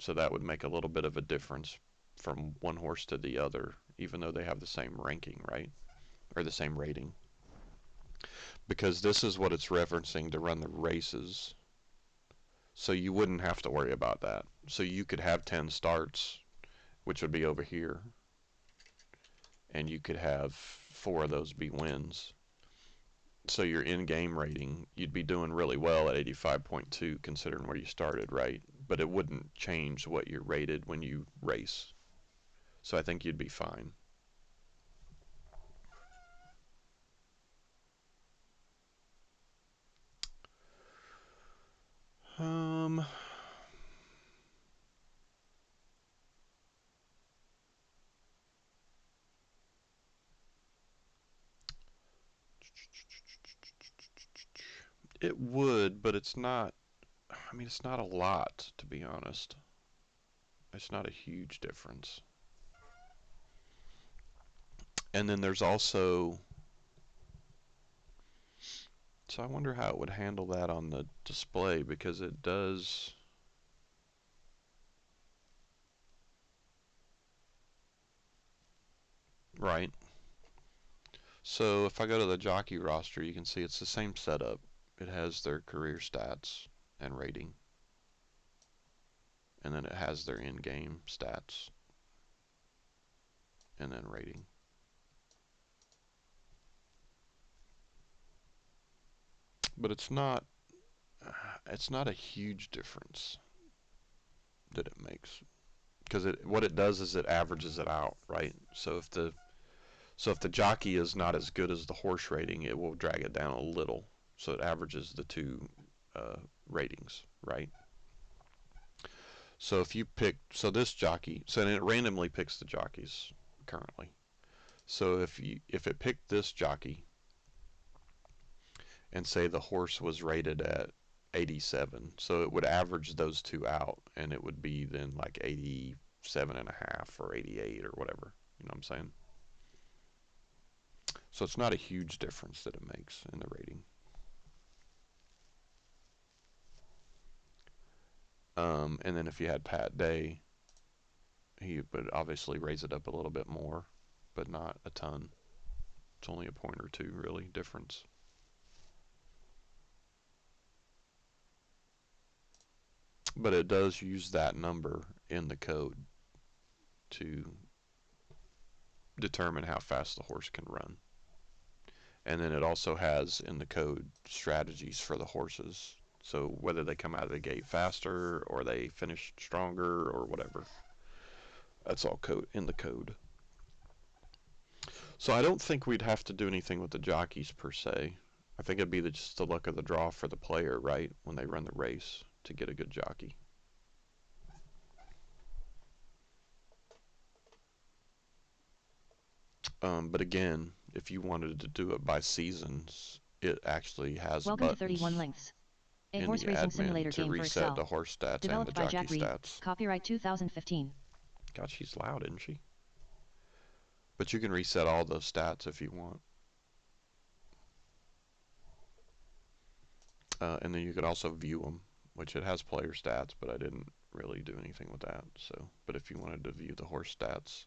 So that would make a little bit of a difference from one horse to the other, even though they have the same ranking, right? Or the same rating. Because this is what it's referencing to run the races. So you wouldn't have to worry about that. So you could have 10 starts, which would be over here, and you could have 4 of those be wins. So your in-game rating, you'd be doing really well at 85.2 considering where you started, right? But it wouldn't change what you're rated when you race. So I think you'd be fine. Um, it would, but it's not, I mean, it's not a lot, to be honest. It's not a huge difference. And then there's also, so I wonder how it would handle that on the display because it does, right? So if I go to the jockey roster, you can see it's the same setup. It has their career stats and rating, and then it has their in-game stats and then rating. But it's not a huge difference that it makes because what it does is it averages it out, right? So if the jockey is not as good as the horse rating, it will drag it down a little. So it averages the two ratings, right? So if you pick, so this jockey, so it randomly picks the jockeys currently. So if it picked this jockey and say the horse was rated at 87, so it would average those two out, and it would be then like 87 and a half or 88 or whatever. You know what I'm saying? So it's not a huge difference that it makes in the rating. And then if you had Pat Day, he would obviously raise it up a little bit more, but not a ton. It's only a point or two really difference. But it does use that number in the code to determine how fast the horse can run. And then it also has in the code strategies for the horses. So whether they come out of the gate faster or they finish stronger or whatever. That's all code in the code. So I don't think we'd have to do anything with the jockeys per se. I think it'd be just the luck of the draw for the player, right, when they run the race to get a good jockey. But again, if you wanted to do it by seasons, it actually has Welcome to 31 buttons Lengths, a in horse the racing admin simulator to game for reset Excel. the horse stats and the Developed by jockey Jack Reed. stats. Copyright 2015. God, she's loud, isn't she? But you can reset all those stats if you want. And then you could also view them, which it has player stats, but I didn't really do anything with that. So, but if you wanted to view the horse stats,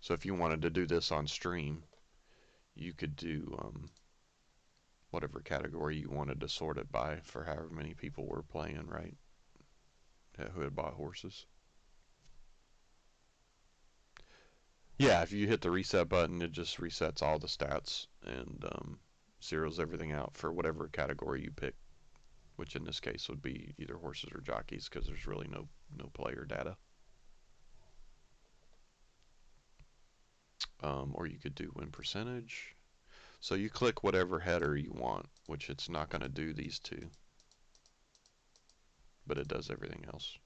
so if you wanted to do this on stream, you could do whatever category you wanted to sort it by for however many people were playing, right? Who had bought horses. Yeah, if you hit the reset button, it just resets all the stats and zeroes everything out for whatever category you pick, which in this case would be either horses or jockeys because there's really no player data. Or you could do win percentage. So you click whatever header you want, which it's not going to do these two, but it does everything else.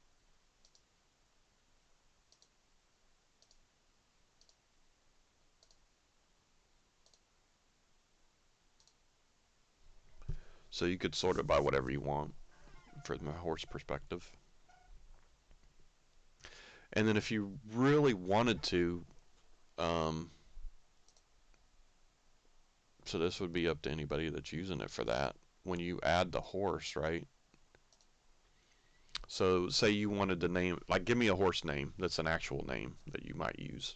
So you could sort it by whatever you want from the horse perspective. And then if you really wanted to, um, so this would be up to anybody that's using it for that. When you add the horse, right? So say you wanted to name, like give me a horse name that's an actual name that you might use,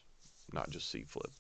not just C flip.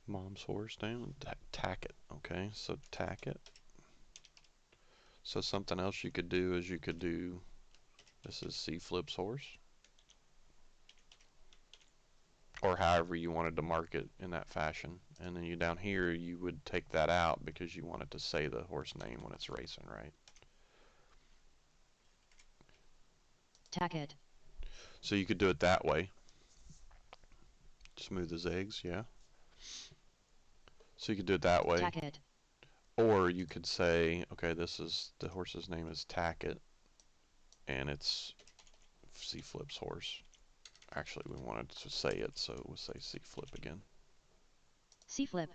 Mom's horse name, tack it. Okay, so tack it. So something else you could do is you could do, this is C flip's horse. Or however you wanted to mark it in that fashion. And then you down here, you would take that out because you wanted to say the horse name when it's racing, right? Tack it. So you could do it that way. Smooth as eggs, yeah. So you could do it that way. Tack it. Or you could say, okay, this is, the horse's name is Tackett, and it's C flip's horse. Actually, we wanted to say it, so we'll say C flip again. C flip.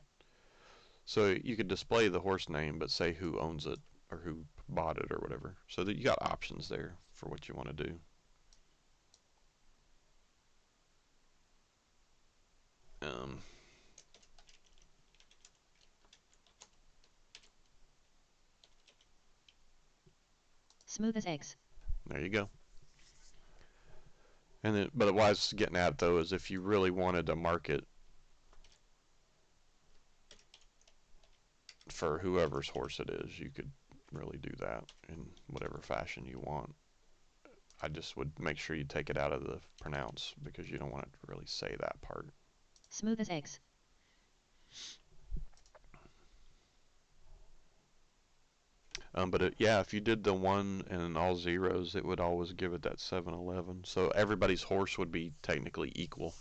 So you could display the horse name, but say who owns it or who bought it or whatever. So that you got options there for what you want to do. Um, Smooth as eggs. there you go. And then, but what I was getting at though is if you really wanted to market for whoever's horse it is, you could really do that in whatever fashion you want. I just would make sure you take it out of the pronounce because you don't want it to really say that part. Smooth as eggs. But yeah, if you did the 1 and all zeros, it would always give it that 7-11. So everybody's horse would be technically equal.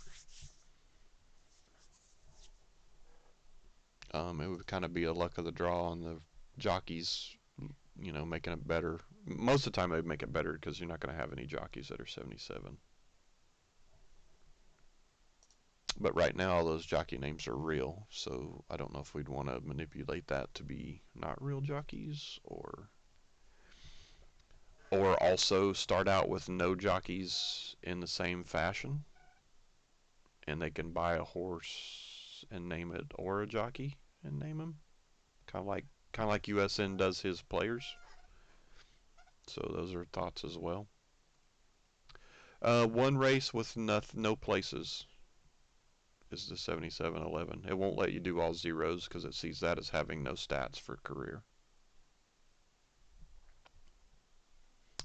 It would kind of be a luck of the draw on the jockeys, making it better. Most of the time, they'd make it better because you're not going to have any jockeys that are 77. But right now, all those jockey names are real, so I don't know if we'd want to manipulate that to be not real jockeys, or also start out with no jockeys in the same fashion, and they can buy a horse and name it, or a jockey and name him, kind of like USN does his players. So those are thoughts as well. One race with no places is the 7711. It won't let you do all zeros because it sees that as having no stats for career.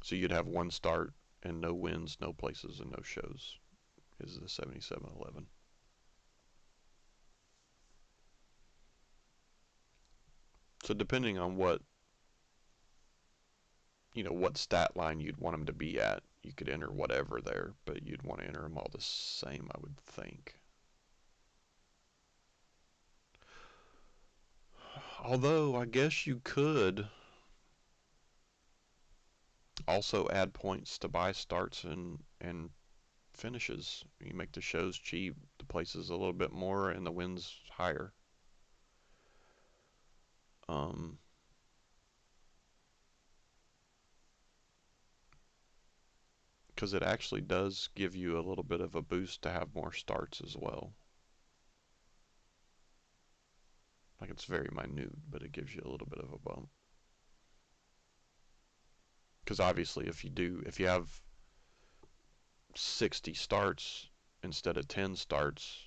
So you'd have one start and no wins, no places, and no shows is the 7711. So depending on what stat line you'd want them to be at, you could enter whatever there, but you'd want to enter them all the same, I would think. Although I guess you could also add points to buy starts and finishes. You make the shows cheap, the places a little bit more, and the wins higher. Um, because it actually does give you a little bit of a boost to have more starts as well. Like it's very minute, but it gives you a little bit of a bump. Because obviously, if you have 60 starts instead of 10 starts,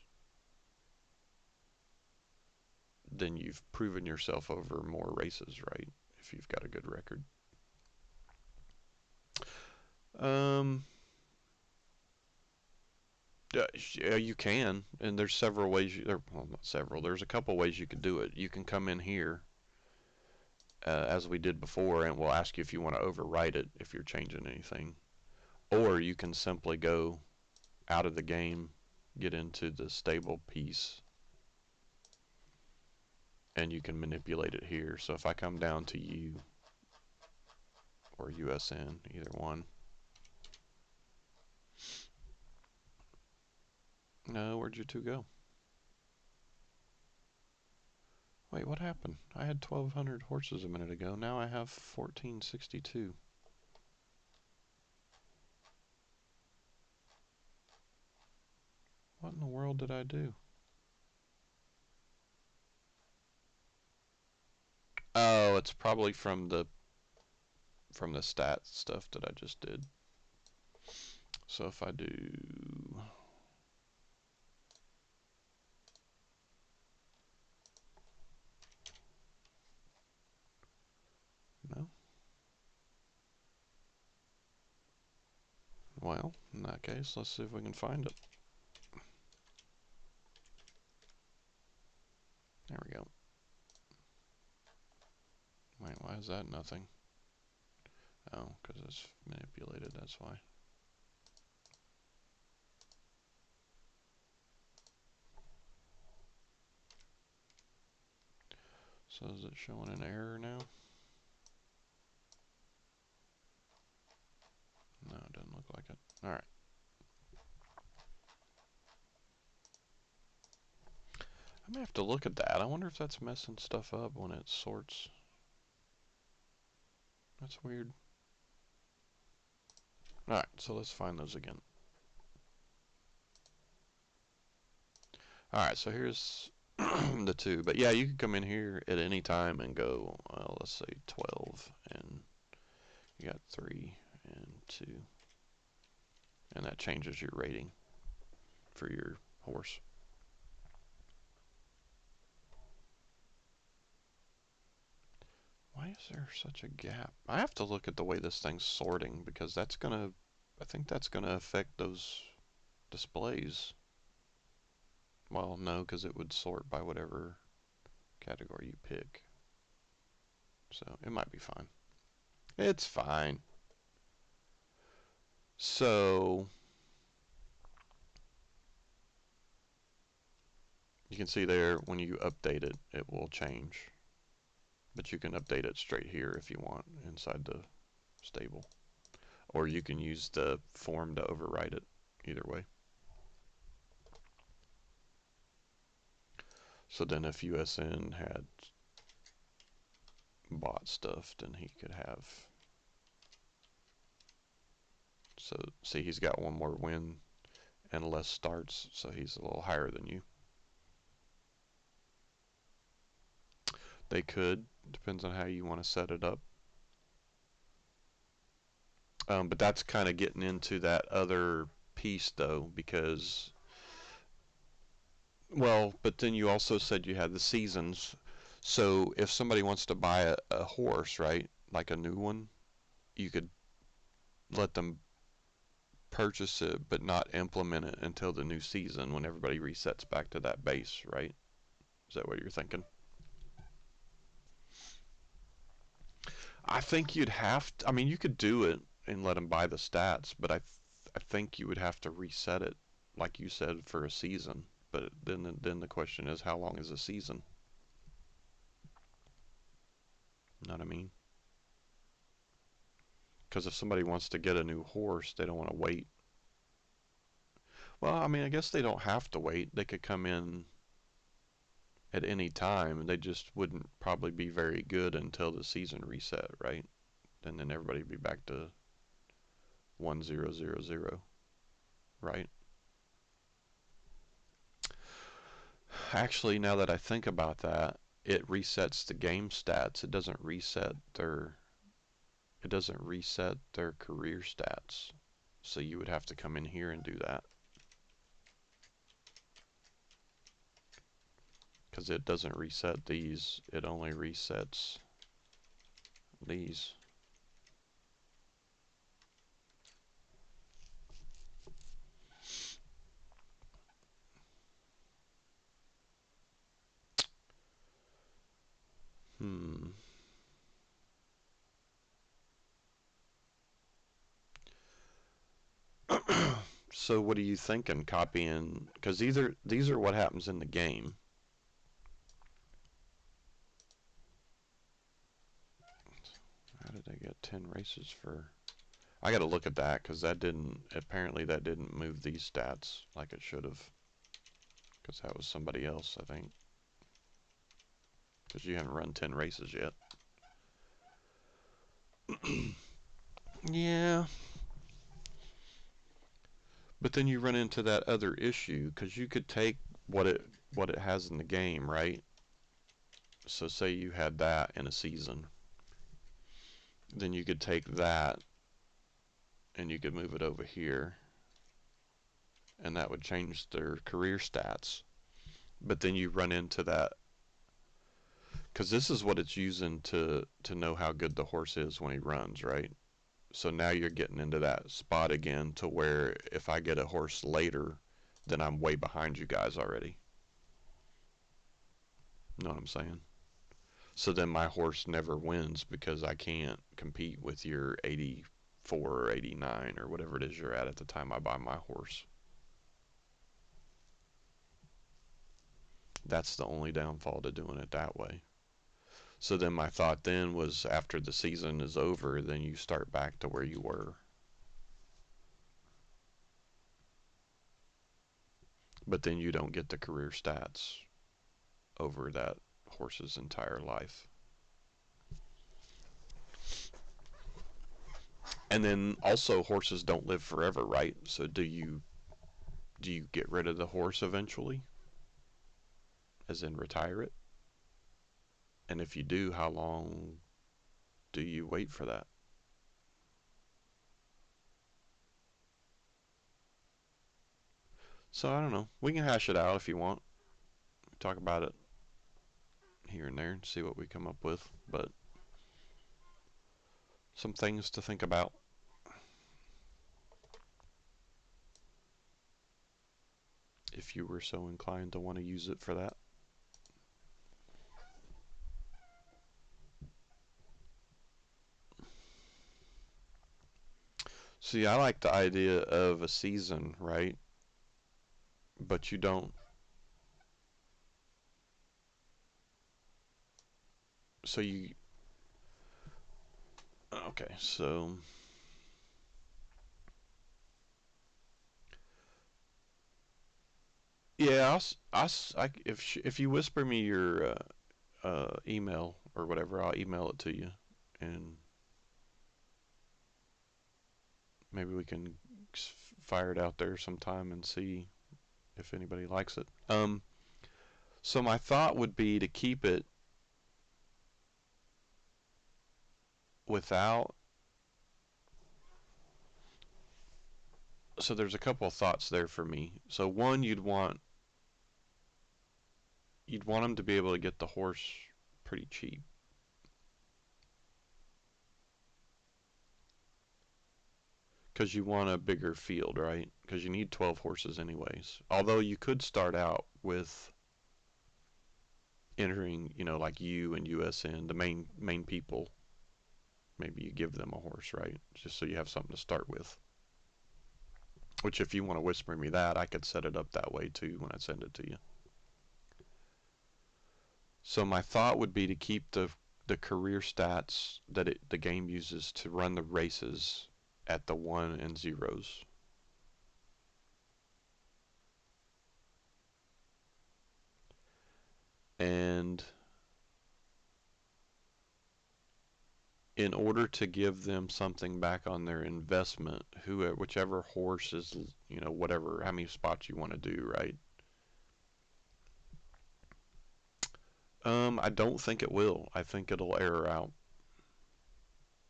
then you've proven yourself over more races, right? If you've got a good record. Um, yeah, you can, and there's several ways. Well, not several. There's a couple ways you could do it. You can come in here, as we did before, and we'll ask you if you want to overwrite it if you're changing anything, or you can simply go out of the game, get into the stable piece, and you can manipulate it here. So if I come down to U or USN, either one. No, where'd your two go? Wait, what happened? I had 1,200 horses a minute ago. Now I have 1,462. What in the world did I do? Oh, it's probably from the stat stuff that I just did. So if I do no, well, in that case, let's see if we can find it. There we go. Wait, why is that nothing? Oh, because it's manipulated, that's why. So is it showing an error now? No, it doesn't look like it. Alright. I may have to look at that. I wonder if that's messing stuff up when it sorts. That's weird. Alright, so let's find those again. Alright, so here's the two. But yeah, you can come in here at any time and go, well, let's say 12, and you got 3 and 2. And that changes your rating for your horse. Why is there such a gap? I have to look at the way this thing's sorting because that's gonna I think that's going to affect those displays. Well, no, because it would sort by whatever category you pick. So it might be fine. It's fine. So you can see there when you update it, it will change. But you can update it straight here if you want inside the stable. Or you can use the form to override it. Either way. So then if USN had bought stuff, then he could have. So see, he's got one more win and less starts, so he's a little higher than you. They could, depends on how you want to set it up. But that's kind of getting into that other piece though, because, well, but then you also said you had the seasons. So if somebody wants to buy a horse, right, like a new one, you could let them purchase it but not implement it until the new season when everybody resets back to that base, right? Is that what you're thinking? I think you'd have to, I mean, you could do it and let them buy the stats, but I think you would have to reset it, like you said, for a season. But then the question is, how long is a season? You know what I mean? Because if somebody wants to get a new horse, they don't want to wait. Well, I mean, I guess they don't have to wait. They could come in at any time. They just wouldn't probably be very good until the season reset, right? And then everybody would be back to 1000, right? Actually, now that I think about that, it resets the game stats. It doesn't reset their career stats. So you would have to come in here and do that. Because it doesn't reset these, it only resets these. Hmm. So what are you thinking? Copying, because these are what happens in the game. How did I get 10 races for? I got to look at that because apparently that didn't move these stats like it should have. Because that was somebody else, I think. Because you haven't run 10 races yet. Yeah, but then you run into that other issue because you could take what it has in the game, right? So say you had that in a season, then you could take that and you could move it over here, and that would change their career stats. But then you run into that because this is what it's using to know how good the horse is when he runs, right? So now you're getting into that spot again to where if I get a horse later, then I'm way behind you guys already. You know what I'm saying? So then my horse never wins because I can't compete with your 84 or 89 or whatever it is you're at the time I buy my horse. That's the only downfall to doing it that way. So then my thought then was after the season is over, then you start back to where you were. But then you don't get the career stats over that horse's entire life. And then also horses don't live forever, right? So do you get rid of the horse eventually? As in retire it? And if you do, how long do you wait for that? So I don't know. We can hash it out if you want. Talk about it here and there and see what we come up with. But some things to think about. if you were so inclined to want to use it for that. See, I like the idea of a season, right? But you don't. So you. Okay, so. Yeah, if you whisper me your email or whatever, I'll email it to you, and maybe we can fire it out there sometime and see if anybody likes it. So my thought would be to keep it without. So there's a couple of thoughts there for me. So one, you'd want them to be able to get the horse pretty cheap, because you want a bigger field, right? Because you need 12 horses anyways. Although you could start out with entering, like you and USN, the main people. Maybe you give them a horse, right? Just so you have something to start with. Which, if you want to whisper me that, I could set it up that way too when I send it to you. So my thought would be to keep the career stats that the game uses to run the races at the 1 and 0s. And in order to give them something back on their investment, whichever horse is, whatever, how many spots you want to do, right? I don't think it will. I think it'll error out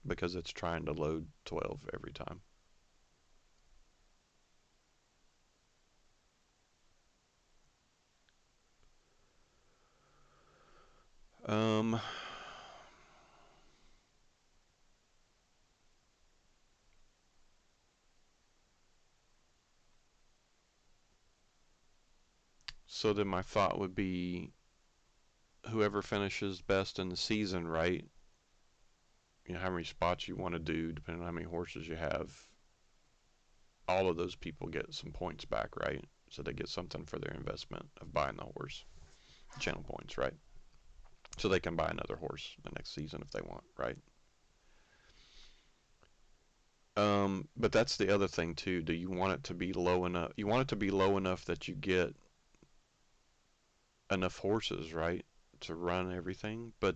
because it's trying to load 12 every time. Um, so then my thought would be whoever finishes best in the season, right? How many spots you want to do, depending on how many horses you have. All of those people get some points back, right? So they get something for their investment of buying the horse. Channel points, right? So they can buy another horse the next season if they want, right? But that's the other thing too. Do you want it to be low enough? You want it to be low enough that you get enough horses, right, to run everything. But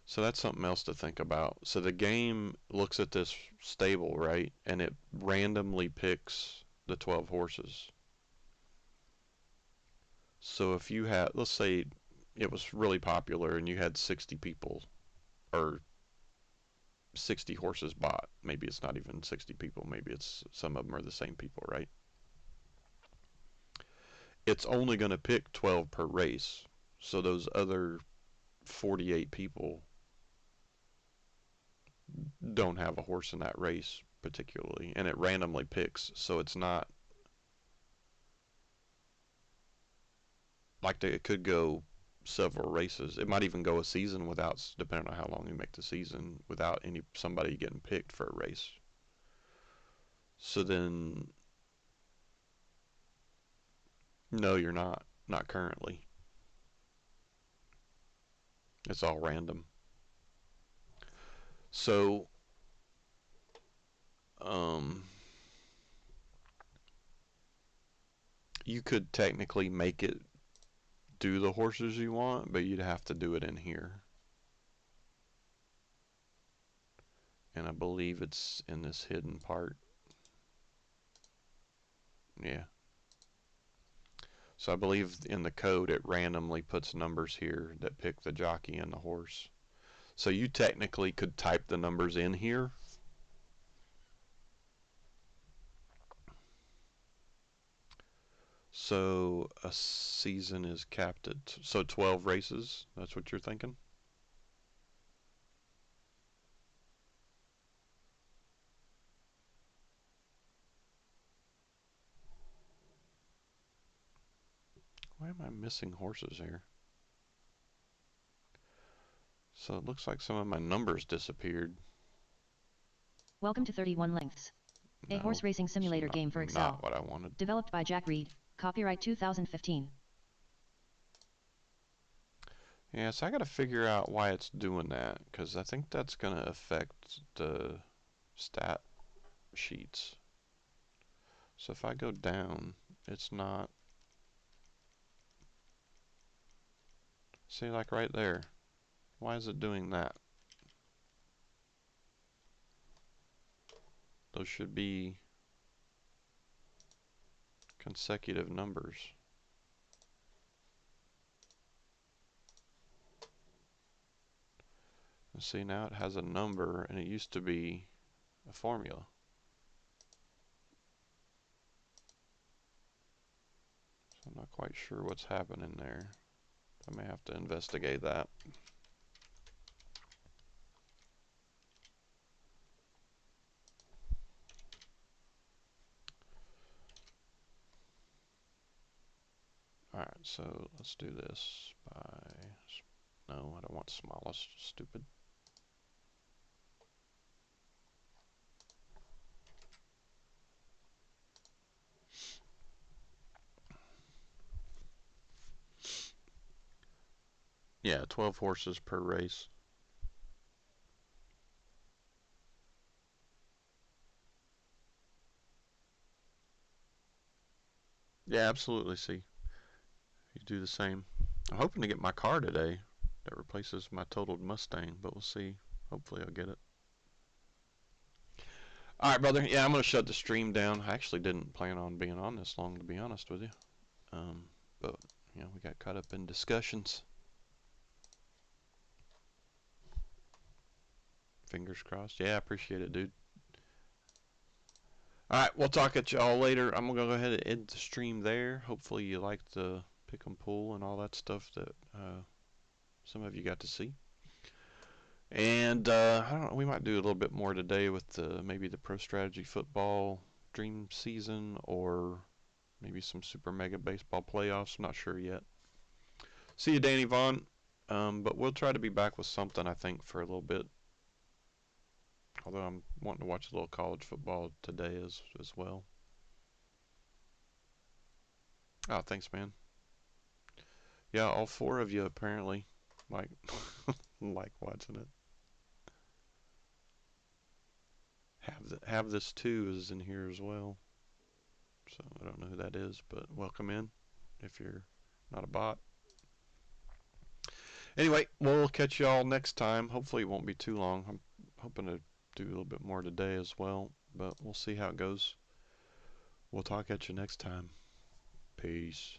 so that's something else to think about. So the game looks at this stable, right, and it randomly picks the 12 horses. So if you had, let's say it was really popular and you had 60 people or 60 horses bought. Maybe it's not even 60 people. Maybe it's some of them are the same people, right? It's only going to pick 12 per race. So those other 48 people don't have a horse in that race particularly, and it randomly picks. So it's not like it could go several races. It might even go a season without, depending on how long you make the season, without somebody getting picked for a race. So then, no, you're not. Not currently. It's all random. So, um, you could technically make it do the horses you want, but you'd have to do it in here. And I believe it's in this hidden part. Yeah. So I believe in the code it randomly puts numbers here that pick the jockey and the horse. So you technically could type the numbers in here. So a season is capped at, so 12 races. That's what you're thinking? am I missing horses here? So it looks like some of my numbers disappeared. Welcome to 31 Lengths, a No, horse racing it's simulator game for not Excel. what I wanted. Developed by Jack Reed. Copyright 2015. Yeah, so I gotta figure out why it's doing that, because I think that's gonna affect the stat sheets. So if I go down, it's not, see, like right there. Why is it doing that? Those should be consecutive numbers. And see, now it has a number, and it used to be a formula. So I'm not quite sure what's happening there. I may have to investigate that. Alright, so let's do this by, no, I don't want smallest, stupid. Yeah, 12 horses per race. Yeah, absolutely, see. You do the same. I'm hoping to get my car today that replaces my totaled Mustang, but we'll see. Hopefully I'll get it. Alright, brother. Yeah, I'm going to shut the stream down. I actually didn't plan on being on this long, to be honest with you. But, you know, we got caught up in discussions. Fingers crossed. Yeah, I appreciate it, dude. Alright, we'll talk at y'all later. I'm going to go ahead and end the stream there. Hopefully you liked the pick and pull and all that stuff that some of you got to see. And I don't know, we might do a little bit more today with maybe the Pro Strategy Football Dream Season, or maybe some Super Mega Baseball playoffs. I'm not sure yet. See you, Danny Vaughn. But we'll try to be back with something, I think, for a little bit. Although I'm wanting to watch a little college football today as well. Oh, thanks, man. Yeah, all four of you apparently like like watching it. Have this too is in here as well. So I don't know who that is, but welcome in if you're not a bot. Anyway, we'll catch y'all next time. Hopefully it won't be too long. I'm hoping to do a little bit more today as well, but we'll see how it goes. We'll talk at you next time. Peace.